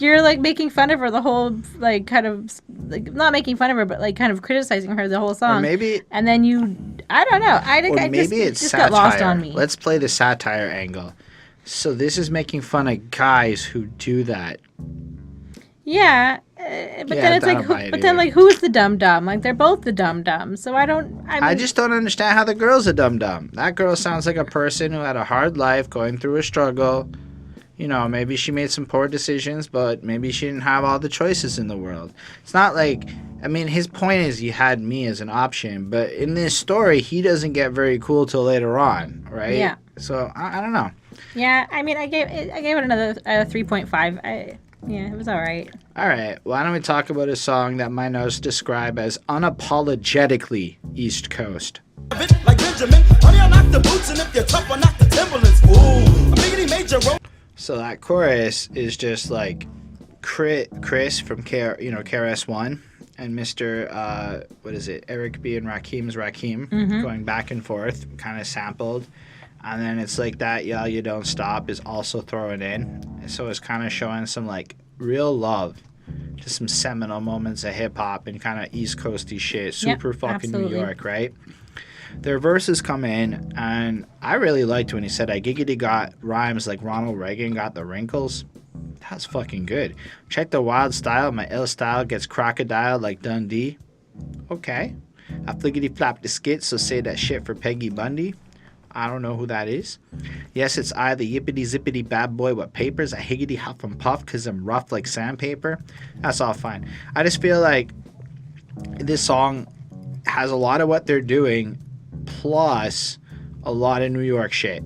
you're, like, making fun of her the whole, like, kind of, like, not making fun of her, but, like, kind of criticizing her the whole song. Or maybe... and then I don't know. I think it just got lost on me. Let's play the satire angle. So this is making fun of guys who do that. Yeah, but then it's like, who's the dumb dumb? Like, they're both the dumb dumb. So I just don't understand how the girl's a dumb dumb. That girl sounds like a person who had a hard life, going through a struggle, You know, maybe she made some poor decisions, but maybe she didn't have all the choices in the world. It's not like, I mean, his point is you had me as an option, but in this story, he doesn't get very cool till later on, right? Yeah. So I don't know. Yeah, I mean, I gave it another 3.5. Yeah, it was all right. All right, why don't we talk about a song that my notes describe as unapologetically East Coast? Like Benjamin, honey, I knock the boots, and if you're tough, I knock the Timberlands. Ooh, a biggity major roll. So that chorus is just like Chris from KRS-One and Mr. What is it? Eric B and Rakim's Rakim going back and forth, kind of sampled. And then it's like that, yeah, you don't stop is also thrown in. And so it's kind of showing some like real love to some seminal moments of hip hop and kind of East Coasty shit. Super fucking absolutely. New York, right? Their verses come in, and I really liked when he said, I giggity got rhymes like Ronald Reagan got the wrinkles. That's fucking good. Check the wild style. My ill style gets crocodile like Dundee. Okay. I fliggity flap the skit, so say that shit for Peggy Bundy. I don't know who that is. Yes, it's I, the yippity zippity bad boy with papers. I higgity huff and puff because I'm rough like sandpaper. That's all fine. I just feel like this song has a lot of what they're doing plus a lot of New York shit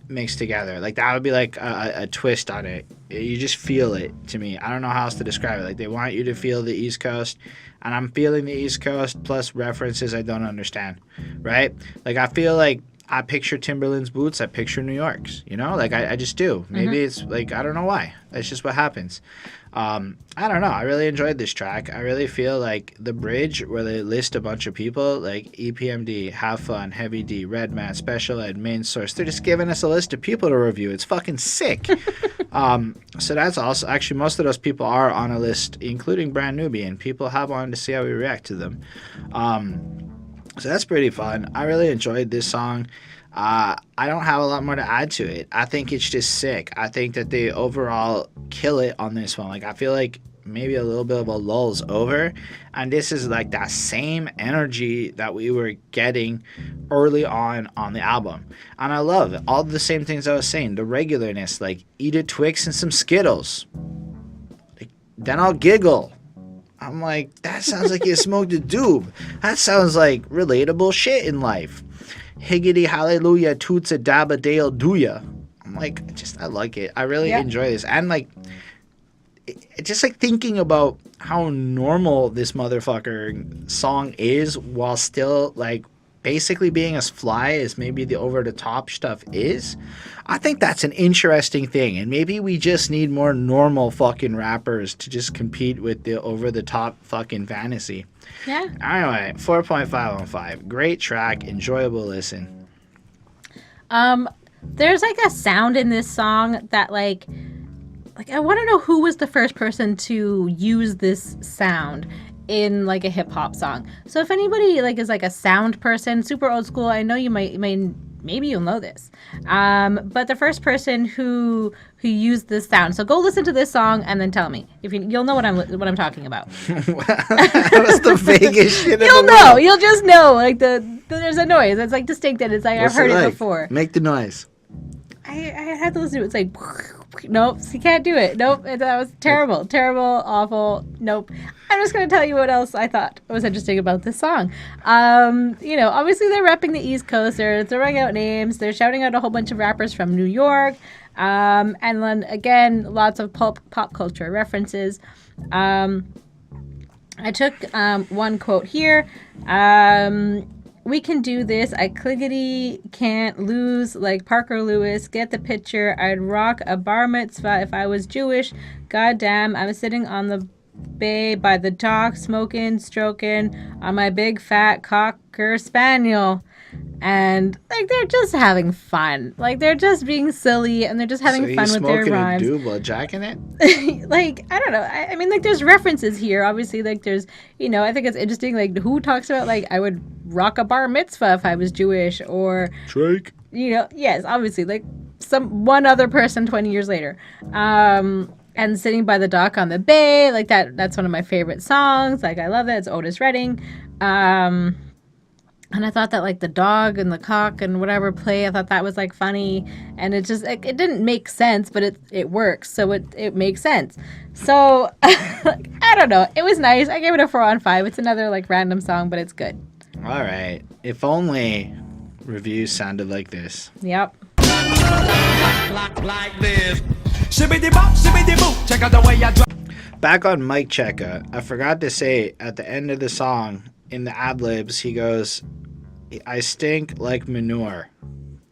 mixed together. Like that would be like a twist on it. You just feel it to me. I don't know how else to describe it. Like they want you to feel the East Coast, and I'm feeling the East Coast plus references I don't understand, right? Like I feel like I picture Timberland's boots, I picture New York's, you know? Like I just do. Maybe it's like, I don't know why. That's just what happens. I don't know. I really enjoyed this track. I really feel like the bridge where they list a bunch of people like EPMD, Have Fun, Heavy D, Redman, Special Ed, Main Source. They're just giving us a list of people to review. It's fucking sick. So that's also, actually most of those people are on a list, including Brand Newbie, and people have wanted to see how we react to them. So that's pretty fun. I really enjoyed this song. I don't have a lot more to add to it. I think it's just sick. I think that they overall kill it on this one. Like, I feel like maybe a little bit of a lull's over. And this is like that same energy that we were getting early on the album. And I love it. All the same things I was saying. The regularness, like eat a Twix and some Skittles. Like, then I'll giggle. I'm like, that sounds like you smoked a doob. That sounds like relatable shit in life. Higgity hallelujah toots a dabba dale dooya. I'm like, I like it. I really enjoy this. And like, just like thinking about how normal this motherfucker song is while still like basically being as fly as maybe the over the top stuff is. I think that's an interesting thing. And maybe we just need more normal fucking rappers to just compete with the over the top fucking fantasy. Yeah. Anyway, 4.5 on 5. Great track, enjoyable listen. There's like a sound in this song that like I want to know who was the first person to use this sound in like a hip hop song. So if anybody like is like a sound person, super old school, I know you maybe you'll know this. But the first person who used this sound. So go listen to this song and then tell me if you'll know what I'm talking about. That was the vaguest shit. You'll know. You'll just know. Like there's a noise. It's like distinct. And it's like I've heard it before. Make the noise. I had to listen to it. It's like, nope, you can't do it. Nope, that was terrible, awful. Nope. I'm just going to tell you what else I thought was interesting about this song. Obviously they're repping the East Coast. They're throwing out names. They're shouting out a whole bunch of rappers from New York. And then, again, lots of pop culture references. I took one quote here. We can do this. I clickety can't lose like Parker Lewis. Get the picture. I'd rock a bar mitzvah if I was Jewish. Goddamn, I'm sitting on the bay by the dock, smoking, stroking on my big fat cocker spaniel. And like they're just having fun. Like they're just being silly and they're just having fun with their rhymes. So he's smoking a doob while jacking it? Like, I don't know. I mean, like there's references here. Obviously, like there's, I think it's interesting. Like who talks about like I would rock a bar mitzvah if I was Jewish or Drake. Yes, obviously, like one other person 20 years later. And sitting by the dock on the bay, like that's one of my favorite songs. Like I love it. It's Otis Redding. And I thought that like the dog and the cock and whatever play, I thought that was like funny, and it just it didn't make sense, but it works, so it makes sense. So I don't know, it was nice. I gave it a 4 on 5. It's another like random song, but it's good. All right. If only reviews sounded like this. Yep. Like this. Shibbity bop, shibbity boop. Check out the way I drop. Back on Mike Checka, I forgot to say at the end of the song, in the ad-libs, he goes, I stink like manure,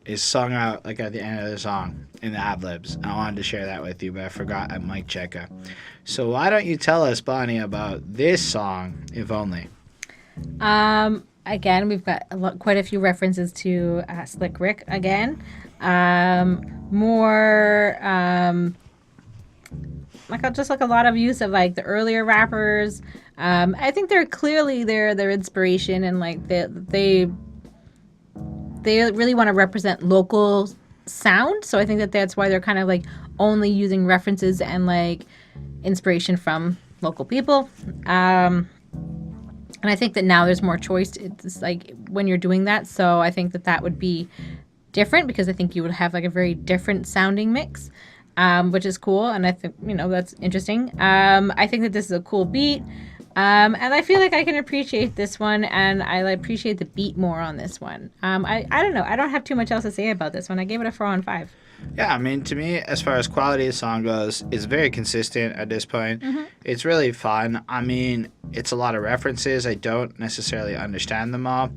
is sung out like at the end of the song in the ad-libs. I wanted to share that with you, but I forgot at Mike Checka. So why don't you tell us, Bonnie, about this song, If Only? Again, we've got quite a few references to Slick Rick again. More just like a lot of use of like the earlier rappers. I think they're clearly their inspiration, and like they really want to represent local sound. So I think that's why they're kind of like only using references and like inspiration from local people. And I think that now there's more choice. It's like when you're doing that. So I think that would be different, because I think you would have like a very different sounding mix, which is cool. And I think, that's interesting. I think that this is a cool beat. And I feel like I can appreciate this one, and I appreciate the beat more on this one. I don't know. I don't have too much else to say about this one. I gave it a 4 on 5. Yeah, I mean, to me, as far as quality of song goes, it's very consistent at this point. Mm-hmm. It's really fun. I mean, it's a lot of references. I don't necessarily understand them all.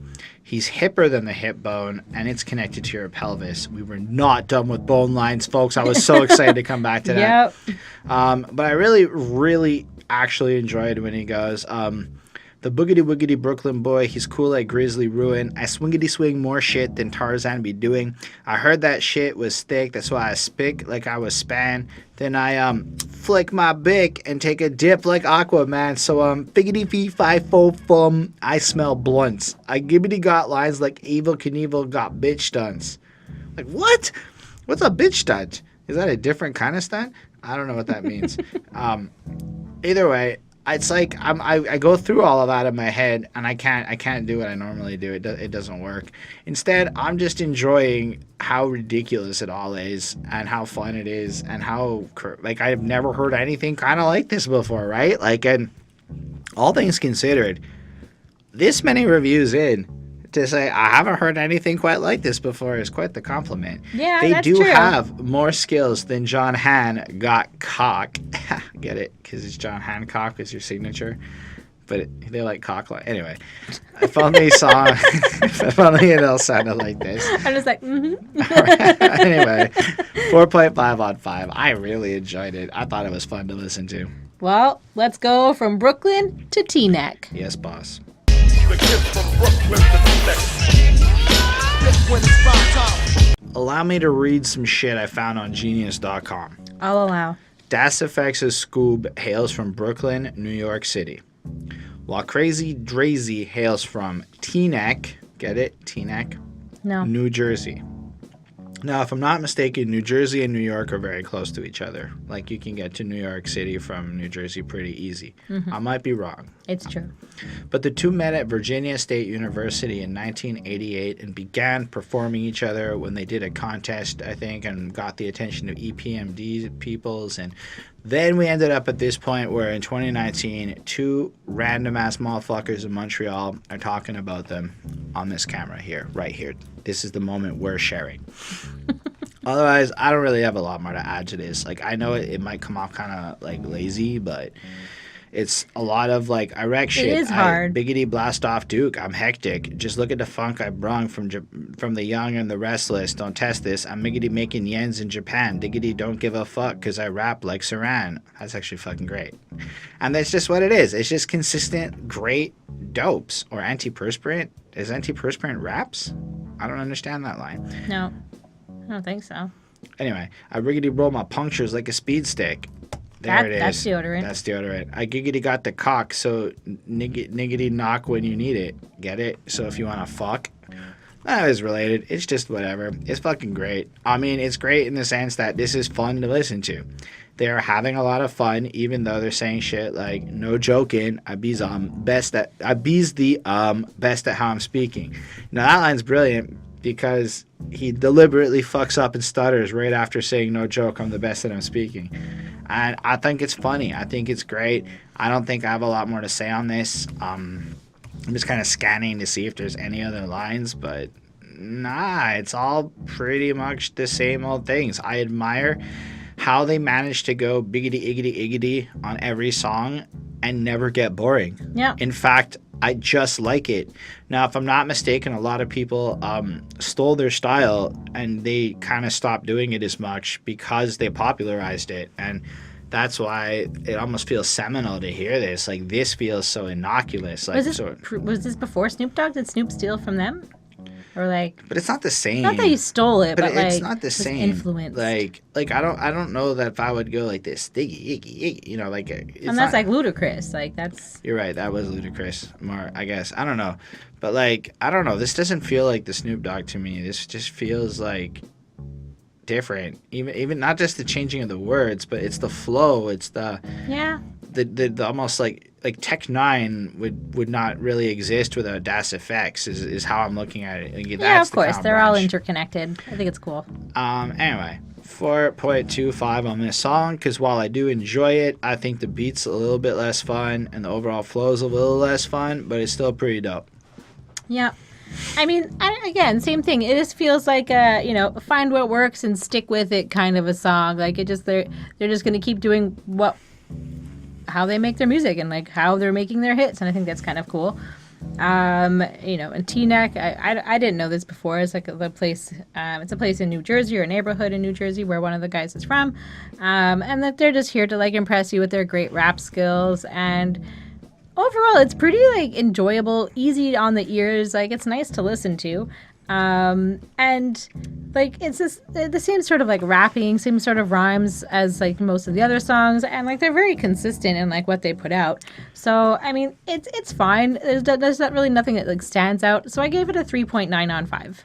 He's hipper than the hip bone, and it's connected to your pelvis. We were not done with bone lines, folks. I was so excited to come back to that. Yep. But I really, really actually enjoyed when he goes, the boogity woogity Brooklyn boy, he's cool like Grizzly Ruin. I swingity swing more shit than Tarzan be doing. I heard that shit was thick, that's why I spick like I was span. Then I flick my bick and take a dip like Aquaman. So figgity fee fi fo fum, I smell blunts. I gibbity got lines like Evil Knievel got bitch stunts. Like what? What's a bitch stunt? Is that a different kind of stunt? I don't know what that means. Either way, it's like I go through all of that in my head, and I can't do what I normally do. It doesn't work. Instead, I'm just enjoying how ridiculous it all is, and how fun it is, and how like I've never heard anything kind of like this before, right? Like, and all things considered, this many reviews in, to say I haven't heard anything quite like this before is quite the compliment. Yeah, they that's do true. have more skills than John Hancock. Get it? Because it's John Hancock is your signature. But they like cock line. Anyway, if only it all sounded like this. I'm just like, Anyway, 4.5 on 5. I really enjoyed it. I thought it was fun to listen to. Well, let's go from Brooklyn to T-Neck. Yes, boss. The kid from Brooklyn to the next. Allow me to read some shit I found on Genius.com. I'll allow. Das FX's Scoob hails from Brooklyn, New York City, while Crazy Drazy hails from Teaneck, get it? Teaneck? No. New Jersey. Now, if I'm not mistaken, New Jersey and New York are very close to each other. Like, you can get to New York City from New Jersey pretty easy. Mm-hmm. I might be wrong. It's true. But the two met at Virginia State University in 1988 and began performing each other when they did a contest, I think, and got the attention of EPMD peoples. And then we ended up at this point where in 2019, two random-ass motherfuckers in Montreal are talking about them on this camera here, right here. This is the moment we're sharing. Otherwise, I don't really have a lot more to add to this. Like, I know it might come off kind of, like, lazy, but it's a lot of, like, I wreck shit. It is hard. Biggity blast off Duke. I'm hectic. Just look at the funk I brung from the young and the restless. Don't test this. I'm miggity making yens in Japan. Diggity don't give a fuck because I rap like Saran. That's actually fucking great. And that's just what it is. It's just consistent, great dopes. Or antiperspirant. Is antiperspirant raps? I don't understand that line. No, I don't think so. Anyway, I riggedy roll my punctures like a speed stick. There it is. That's deodorant. That's deodorant. I giggity got the cock, so niggity knock when you need it. Get it? So if you want to fuck, It's related. It's just whatever. It's fucking great. I mean, it's great in the sense that this is fun to listen to. They're having a lot of fun, even though they're saying shit like "no joking." I be's the best at how I'm speaking. Now that line's brilliant because he deliberately fucks up and stutters right after saying "no joke." I'm the best at I'm speaking, and I think it's funny. I think it's great. I don't think I have a lot more to say on this. I'm just kind of scanning to see if there's any other lines, but nah, it's all pretty much the same old things. I admire how they manage to go biggity iggity iggity on every song and never get boring. Yeah. In fact, I just like it. Now, if I'm not mistaken, a lot of people stole their style and they kind of stopped doing it as much because they popularized it. And that's why it almost feels seminal to hear this. Like, this feels so innocuous. Like, was this before Snoop Dogg? Did Snoop steal from them? Or like, but it's not the same. Not that he stole it, but it's like, not the same. Influence. Like I don't know that if I would go like this, diggy, iggy, iggy, you know, like. And that's like ludicrous. Like that's. You're right. That was ludicrous. More, I guess. I don't know, but like I don't know. This doesn't feel like the Snoop Dogg to me. This just feels like different. Even not just the changing of the words, but it's the flow. It's the almost like Tech 9 would not really exist without Das FX is how I'm looking at it. Like, yeah, of course. They're all interconnected. I think it's cool. Anyway, 4.25 on this song, because while I do enjoy it, I think the beat's a little bit less fun and the overall flow's a little less fun, but it's still pretty dope. Yeah. I mean, again, same thing. It just feels like a, find what works and stick with it kind of a song. Like it just they're just going to keep doing how they make their music and like how they're making their hits, and I think that's kind of cool. And Teaneck, I didn't know this before. It's like the place. It's a place in New Jersey or a neighborhood in New Jersey where one of the guys is from, and that they're just here to like impress you with their great rap skills. And overall, it's pretty like enjoyable, easy on the ears. Like it's nice to listen to. And like it's the same sort of like rapping, same sort of rhymes as like most of the other songs, and like they're very consistent in like what they put out. So I mean, it's fine. There's not really nothing that like stands out. So I gave it a 3.9 on 5.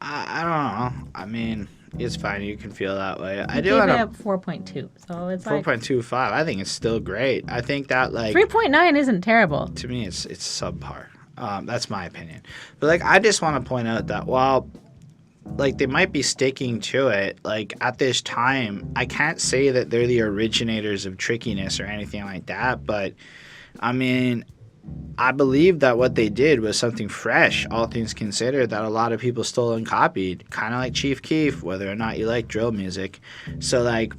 I don't know. I mean, it's fine. You can feel that way. I gave it a 4.2. So it's 4.25. I think it's still great. I think that like 3.9 isn't terrible. To me, it's subpar. That's my opinion. But, like, I just want to point out that while, like, they might be sticking to it, like, at this time, I can't say that they're the originators of trickiness or anything like that. But, I mean, I believe that what they did was something fresh, all things considered, that a lot of people stole and copied. Kind of like Chief Keef, whether or not you like drill music. So, like,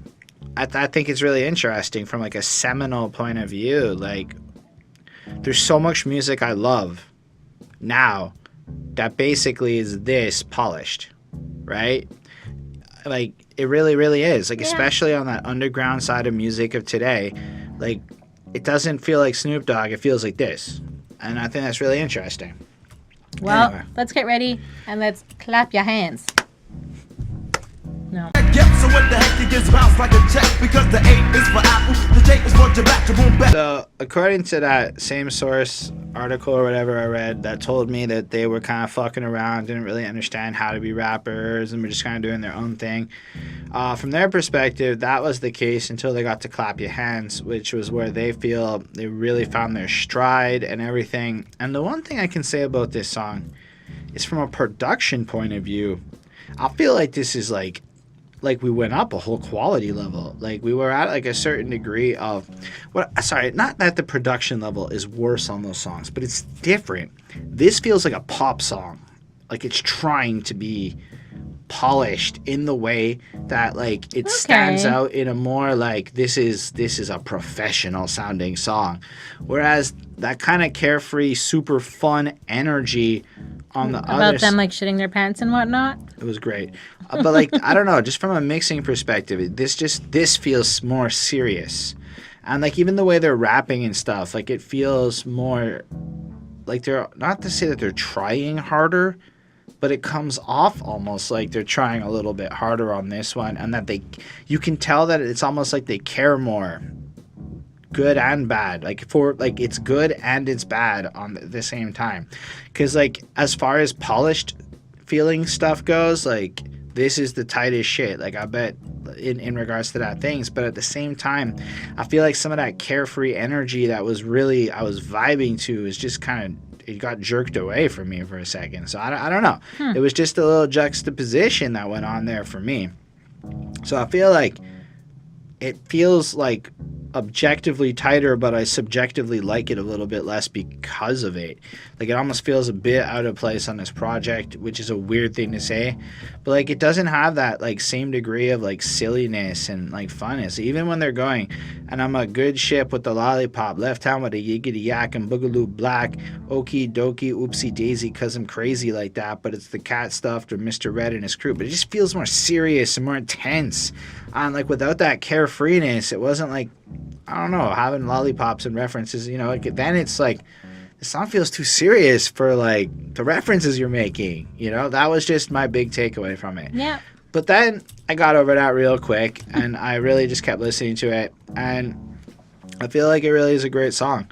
I think it's really interesting from, like, a seminal point of view. Like, there's so much music I love now that basically is this polished, right? Like, it really, really is. Like, especially on that underground side of music of today, like, it doesn't feel like Snoop Dogg. It feels like this. And I think that's really interesting. Well, anyway. Let's get ready and let's clap your hands. No. So what the heck, it gets bounced like a check because the A is for Apple, the J is for tobacco, boom back. So, according to that same source article or whatever I read, that told me that they were kind of fucking around, didn't really understand how to be rappers, and were just kind of doing their own thing. From their perspective, that was the case until they got to Klap Ya Handz, which was where they feel they really found their stride and everything. And the one thing I can say about this song is from a production point of view, I feel like this is like we went up a whole quality level. Like we were at like a certain degree of not that the production level is worse on those songs, but it's different. This feels like a pop song. Like it's trying to be polished in the way that like it stands out in a more like this is a professional sounding song. Whereas that kind of carefree, super fun energy on the other about them like shitting their pants and whatnot. It was great. But like I don't know, just from a mixing perspective, this feels more serious. And like even the way they're rapping and stuff, like it feels more like they're not to say that they're trying harder, but it comes off almost like they're trying a little bit harder on this one, and that you can tell that it's almost like they care more good and bad. Like it's good and it's bad on the same time. Because like as far as polished feeling stuff goes, like this is the tightest shit. Like I bet in regards to that things, but at the same time, I feel like some of that carefree energy that was really I was vibing to is just kind of it got jerked away from me for a second. So I don't know. It was just a little juxtaposition that went on there for me. So I feel like it feels like objectively tighter, but I subjectively like it a little bit less because of it. Like it almost feels a bit out of place on this project, which is a weird thing to say, but like it doesn't have that like same degree of like silliness and like funness, even when they're going, and I'm a good ship with the lollipop, left hand with a yiggity yak and boogaloo black, okie dokie oopsie daisy cause I'm crazy like that, but it's the cat stuffed or Mr. Red and his crew. But it just feels more serious and more intense, and like without that carefreeness, it wasn't like, I don't know, having lollipops and references, you know, like, then it's like the song feels too serious for like the references you're making, you know. That was just my big takeaway from it. Yeah. But then I got over that real quick, and I really just kept listening to it, and I feel like it really is a great song.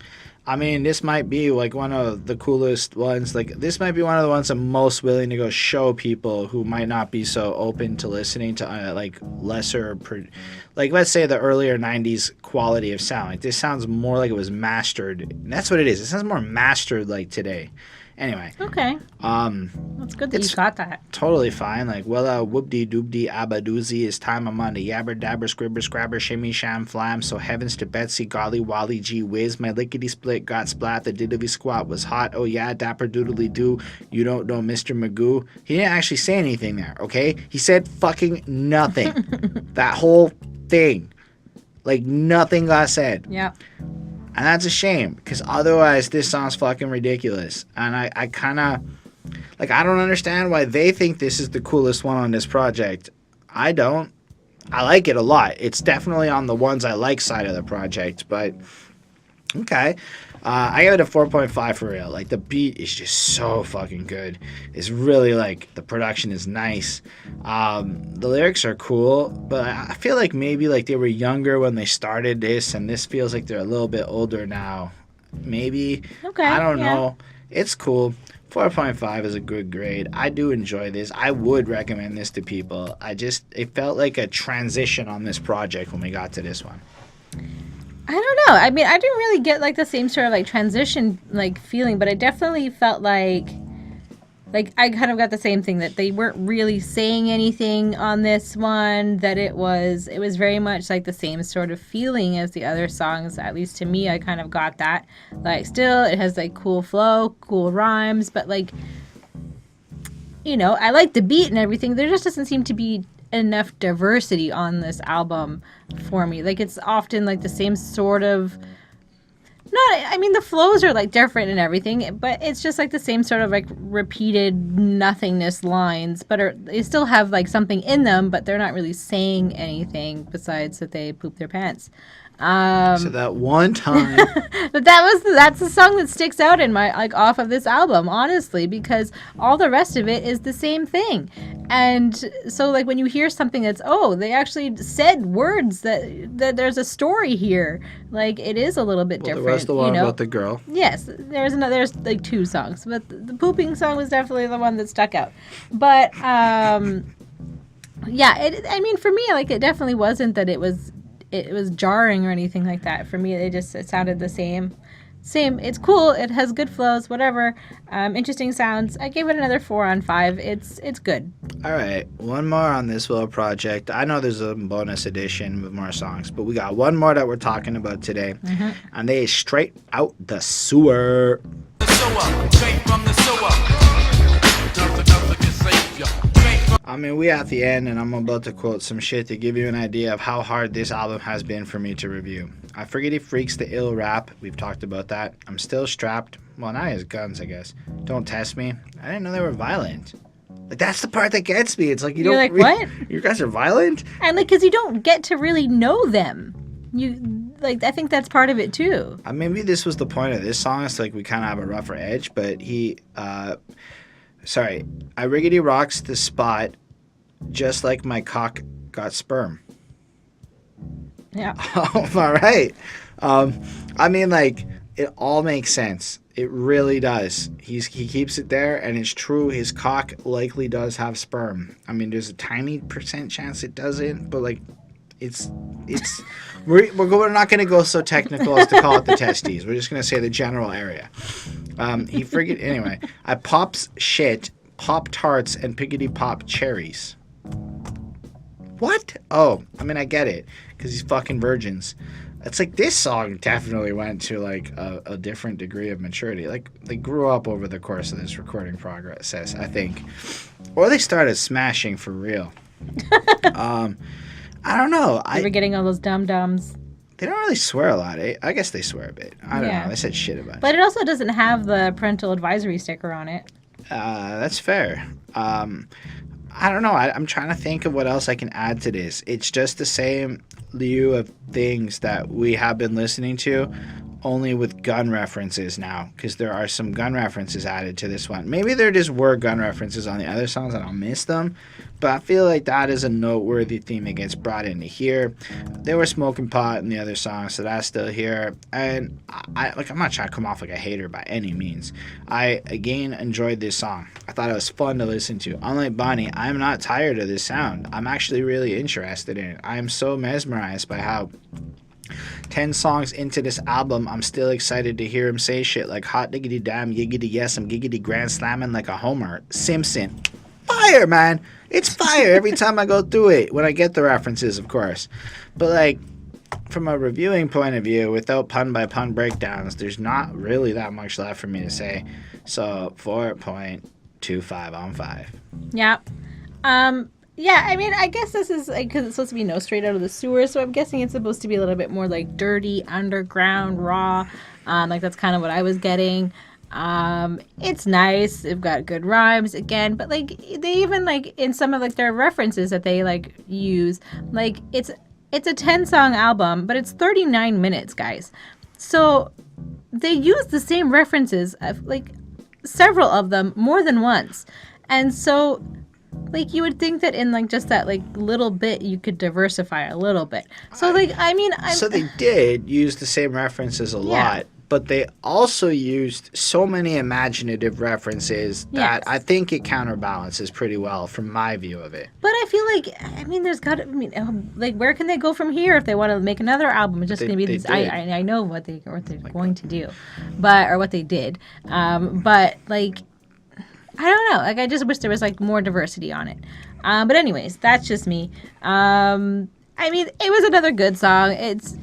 I mean, this might be like one of the coolest ones. Like this might be one of the ones I'm most willing to go show people who might not be so open to listening to like lesser, like let's say the earlier 90s quality of sound. Like this sounds more like it was mastered. And that's what it is. It sounds more mastered like today. Anyway. Okay. That's good that you got that. Totally fine. Like, well, whoop-dee doop-dee abba doozy, it's time I'm on the yabber dabber scribber scrabber shimmy sham flam. So heavens to Betsy golly wally gee whiz, my lickety split got splat, the diddly squat was hot. Oh yeah, dapper doodly doo. You don't know Mr. Magoo. He didn't actually say anything there, okay? He said fucking nothing. That whole thing. Like nothing got said. Yeah. And that's a shame, because otherwise this song's fucking ridiculous. And I kind of, like, I don't understand why they think this is the coolest one on this project. I don't. I like it a lot. It's definitely on the ones I like side of the project, but okay. I give it a 4.5 for real. Like, the beat is just so fucking good. It's really, like, the production is nice. The lyrics are cool, but I feel like maybe, like, they were younger when they started this, and this feels like they're a little bit older now. Maybe. Okay. I don't know. It's cool. 4.5 is a good grade. I do enjoy this. I would recommend this to people. It felt like a transition on this project when we got to this one. I don't know. I mean, I didn't really get like the same sort of like transition like feeling, but I definitely felt like I kind of got the same thing, that they weren't really saying anything on this one, that it was very much like the same sort of feeling as the other songs. At least to me, I kind of got that. Like still it has like cool flow, cool rhymes, but like, you know, I like the beat and everything. There just doesn't seem to be enough diversity on this album for me. Like it's often like the same sort of, I mean the flows are like different and everything, but it's just like the same sort of like repeated nothingness lines, but they still have like something in them, but they're not really saying anything besides that they poop their pants. So that one time. But that's the song that sticks out in my, like, off of this album, honestly, because all the rest of it is the same thing. And so like when you hear something that's, they actually said words that there's a story here, like it is a little bit different. There was the one about the girl. Yes, there's like two songs, but the pooping song was definitely the one that stuck out. But yeah, I mean for me, like it definitely wasn't that it was jarring or anything like that. For me, it sounded the same. It's cool. It has good flows, whatever. Interesting sounds. I gave it another 4 on 5. It's good. All right, one more on this little project. I know there's a bonus edition with more songs, but we got one more that we're talking about today, and they straight out the sewer. Straight from the sewer. I mean, we at the end, and I'm about to quote some shit to give you an idea of how hard this album has been for me to review. I Friggity Freaks the ill rap. We've talked about that. I'm still strapped. Well, not his guns, I guess. Don't test me. I didn't know they were violent. Like, that's the part that gets me. It's like, You're like, what? You guys are violent? And like, because you don't get to really know them. Like, I think that's part of it too. Maybe this was the point of this song. It's like we kind of have a rougher edge, but I riggedy rocks the spot just like my cock got sperm. Yeah. Oh, all right. I mean, like, it all makes sense. It really does. He keeps it there, and it's true. His cock likely does have sperm. I mean, there's a tiny % chance it doesn't, but like, it's. We're not going to go so technical as to call it the testes. We're just going to say the general area. Anyway. I pops shit, pop tarts, and piggity pop cherries. What? Oh, I mean, I get it, because he's fucking virgins. It's like this song definitely went to like a different degree of maturity. Like they grew up over the course of this recording process, I think, or they started smashing for real. I don't know. You were getting all those Dum Dums. They don't really swear a lot. I guess they swear a bit. I don't know. They said shit about it. But it also doesn't have the parental advisory sticker on it. That's fair. I don't know. I'm trying to think of what else I can add to this. It's just the same lieu of things that we have been listening to, only with gun references now, because there are some gun references added to this one. Maybe there just were gun references on the other songs and I'll miss them, but I feel like that is a noteworthy theme that gets brought into here. They were smoking pot in the other songs, so that's still here. And I'm not trying to come off like a hater by any means. I again enjoyed this song. I thought it was fun to listen to. Unlike Bonnie, I'm not tired of this sound. I'm actually really interested in it. I am so mesmerized by how 10 songs into this album, I'm still excited to hear him say shit like hot diggity damn, giggity yes, I'm giggity grand slamming like a Homer Simpson. Fire, man. It's fire every time I go through it, when I get the references, of course. But like, from a reviewing point of view, without pun by pun breakdowns, there's not really that much left for me to say. So 4.25 on 5. Yeah. Yeah, I mean, I guess this is like, because it's supposed to be no straight out of the sewer, so I'm guessing it's supposed to be a little bit more like dirty, underground, raw. Like that's kind of what I was getting. It's nice. They've got good rhymes again, but like they even like in some of like their references that they like use, like it's a 10-song album, but it's 39 minutes, guys. So they use the same references, like several of them more than once, and so. Like, you would think that in, like, just that, like, little bit, you could diversify a little bit. So, like, I mean... So they did use the same references a lot, but they also used so many imaginative references that I think it counterbalances pretty well from my view of it. But I feel like, I mean, there's got to... I mean, like, where can they go from here if they want to make another album? It's just going to be this... I know what they're going to do, or what they did. But, like... I don't know. Like, I just wish there was, like, more diversity on it. But anyways, that's just me. I mean, it was another good song. It's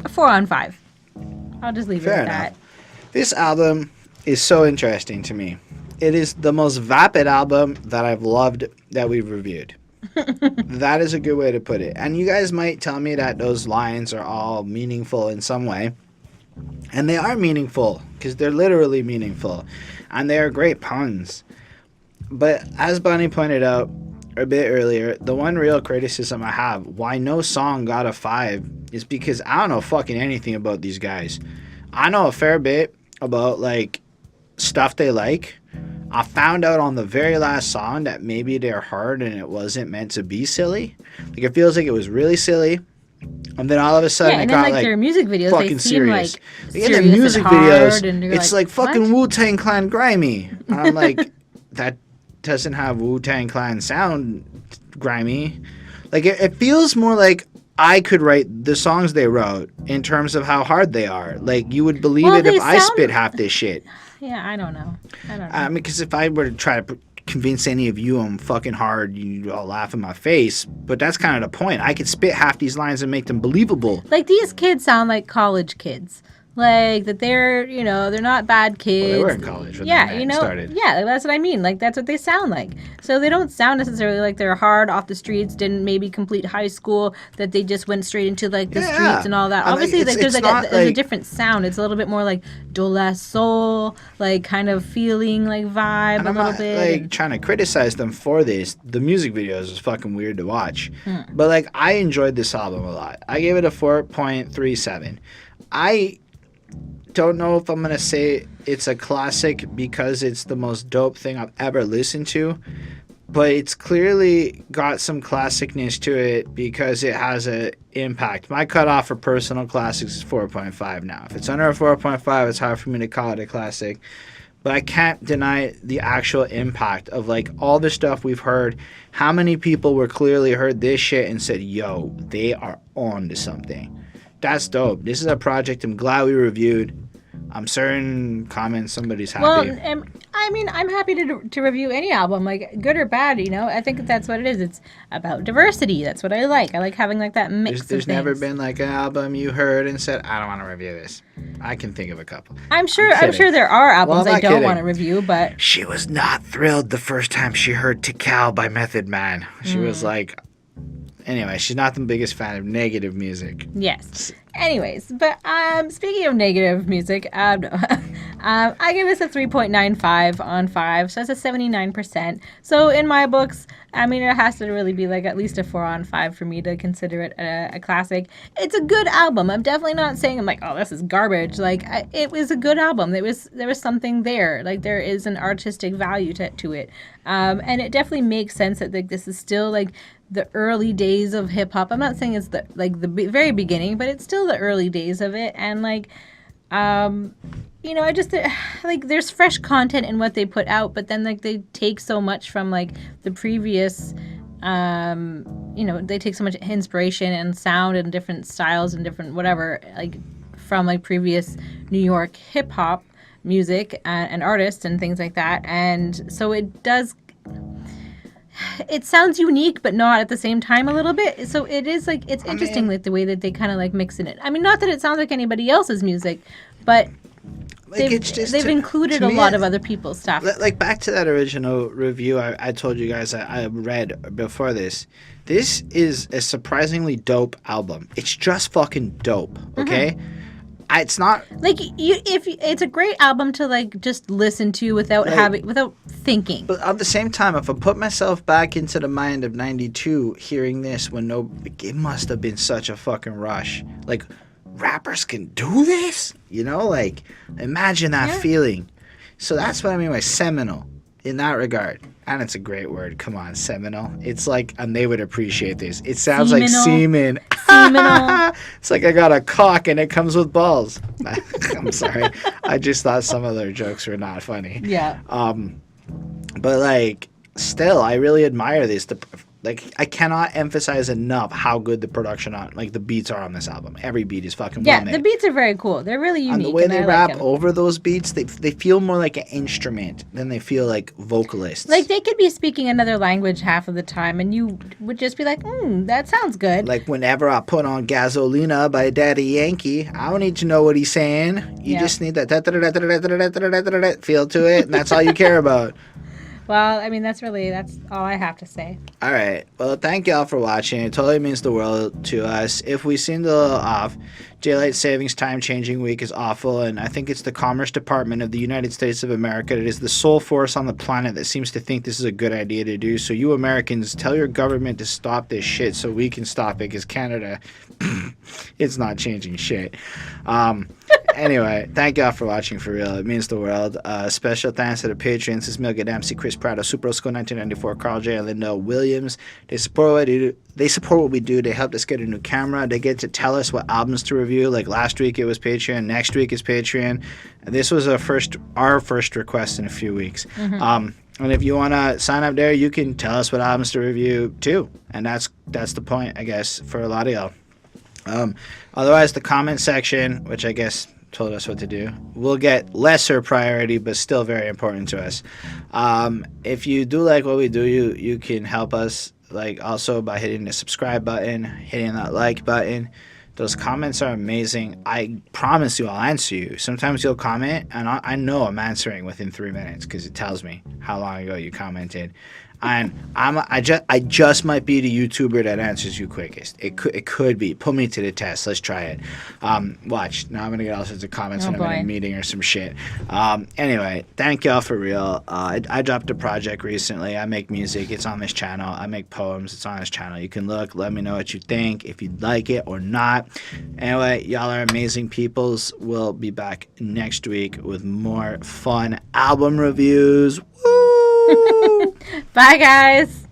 a 4 on 5. I'll just leave it at that. This album is so interesting to me. It is the most vapid album that I've loved that we've reviewed. That is a good way to put it. And you guys might tell me that those lines are all meaningful in some way. And they are meaningful, because they're literally meaningful. And they are great puns. But as Bonnie pointed out a bit earlier, the one real criticism I have, why no song got a 5, is because I don't know fucking anything about these guys. I know a fair bit about, like, stuff they like. I found out on the very last song that maybe they're hard and it wasn't meant to be silly. Like, it feels like it was really silly. And then all of a sudden, it got like their music videos, fucking serious. Like in the music videos, it's like fucking Wu-Tang Clan grimy. And I'm like, that doesn't have Wu-Tang Clan sound grimy. Like, it feels more like I could write the songs they wrote in terms of how hard they are. Like, you would believe it if I spit half this shit. Yeah, I don't know. I mean, because if I were to try to convince any of you I'm fucking hard, you'd all laugh in my face. But that's kind of the point. I could spit half these lines and make them believable. Like, these kids sound like college kids. Like, that they're, they're not bad kids. Well, they were in college when they started. Yeah, that's what I mean. Like, that's what they sound like. So they don't sound necessarily like they're hard off the streets, didn't maybe complete high school, that they just went straight into, like, the streets and all that. Obviously, like, there's a different sound. It's a little bit more, like, de la soul, like, kind of feeling, like, vibe and a little bit. Like, trying to criticize them for this. The music videos was fucking weird to watch. But, like, I enjoyed this album a lot. I gave it a 4.37. I don't know if I'm going to say it's a classic because it's the most dope thing I've ever listened to. but it's clearly got some classicness to it because it has a impact. My cutoff for personal classics is 4.5 now. If it's under a 4.5, it's hard for me to call it a classic. But I can't deny the actual impact of like all the stuff we've heard. How many people were clearly heard this shit and said, yo, they are on to something. That's dope. This is a project I'm glad we reviewed. I'm certain comments somebody's happy. Well, I mean, I'm happy to review any album, like good or bad. You know, I think that's what it is. It's about diversity. That's what I like. I like having like that mix. There's never been like an album you heard and said, I don't want to review this. I can think of a couple. I'm sure there are albums I don't want to review, but she was not thrilled the first time she heard Tikal by Method Man. She was like, anyway, she's not the biggest fan of negative music. Yes. Anyways, but speaking of negative music, no. I give this a 3.95 on 5, so that's a 79%. So in my books, I mean, it has to really be like at least a 4 on 5 for me to consider it a classic. It's a good album. I'm definitely not saying I'm like, oh, this is garbage. Like, it was a good album. There was something there. Like, there is an artistic value to it. And it definitely makes sense that like this is still like the early days of hip hop. I'm not saying it's the very beginning, but it's still the early days of it. And like, you know, I just like there's fresh content in what they put out, but then like they take so much from like the previous, you know, they take so much inspiration and sound and different styles and different whatever like from like previous New York hip hop music and artists and things like that. And so it does. It sounds unique, but not at the same time a little bit. So it is like, it's interesting like the way that they kind of like mix in it. I mean, not that it sounds like anybody else's music, but like they've included a lot of other people's stuff. Like back to that original review I told you guys I read before this. This is a surprisingly dope album. It's just fucking dope, okay? Mm-hmm. It's not like it's a great album to like just listen to without thinking. But at the same time, if I put myself back into the mind of '92, hearing this it must have been such a fucking rush. Like, rappers can do this, you know? Like, imagine that feeling. So that's what I mean by seminal in that regard. And it's a great word. Come on, seminal. It's like, and they would appreciate this. It sounds like semen. Seminal. It's like I got a cock and it comes with balls. I'm sorry. I just thought some of their jokes were not funny. Yeah. But like, still, I really admire this. Like, I cannot emphasize enough how good the production the beats are on this album. Every beat is fucking well made. Yeah, the beats are very cool. They're really unique. And the way they rap over those beats, they feel more like an instrument than they feel like vocalists. Like, they could be speaking another language half of the time, and you would just be like, that sounds good. Like, whenever I put on Gasolina by Daddy Yankee, I don't need to know what he's saying. You just need that feel to it, and that's all you care about. Well, I mean, that's all I have to say. All right. Well, thank y'all for watching. It totally means the world to us. If we seemed a little off, Daylight Savings Time Changing Week is awful, and I think it's the Commerce Department of the United States of America that is the sole force on the planet that seems to think this is a good idea to do. So you Americans, tell your government to stop this shit so we can stop it, because Canada, it's not changing shit. Anyway, thank y'all for watching, for real. It means the world. Special thanks to the patrons: Ismail Dempsey, Chris Prado, Super School 1994, Carl J. and Linda Williams. They support what we do. They support what we do. They helped us get a new camera. They get to tell us what albums to review. Like last week it was Patreon. Next week is Patreon. This was our first request in a few weeks. Mm-hmm. And if you want to sign up there, you can tell us what albums to review too. And that's the point, I guess, for a lot of y'all. Otherwise, the comment section, which I guess told us what to do, will get lesser priority, but still very important to us. If you do like what we do, you can help us, like, also by hitting the subscribe button, hitting that like button. Those comments are amazing. I promise you I'll answer you. Sometimes you'll comment, and I know I'm answering within 3 minutes because it tells me how long ago you commented. And I just might be the YouTuber that answers you quickest. It could be. Put me to the test. Let's try it. Watch. Now I'm gonna get all sorts of comments when I'm in a meeting or some shit. Anyway, thank y'all for real. I dropped a project recently. I make music. It's on this channel. I make poems. It's on this channel. You can look. Let me know what you think, if you like it or not. Anyway, y'all are amazing peoples. We'll be back next week with more fun album reviews. Woo! Bye, guys.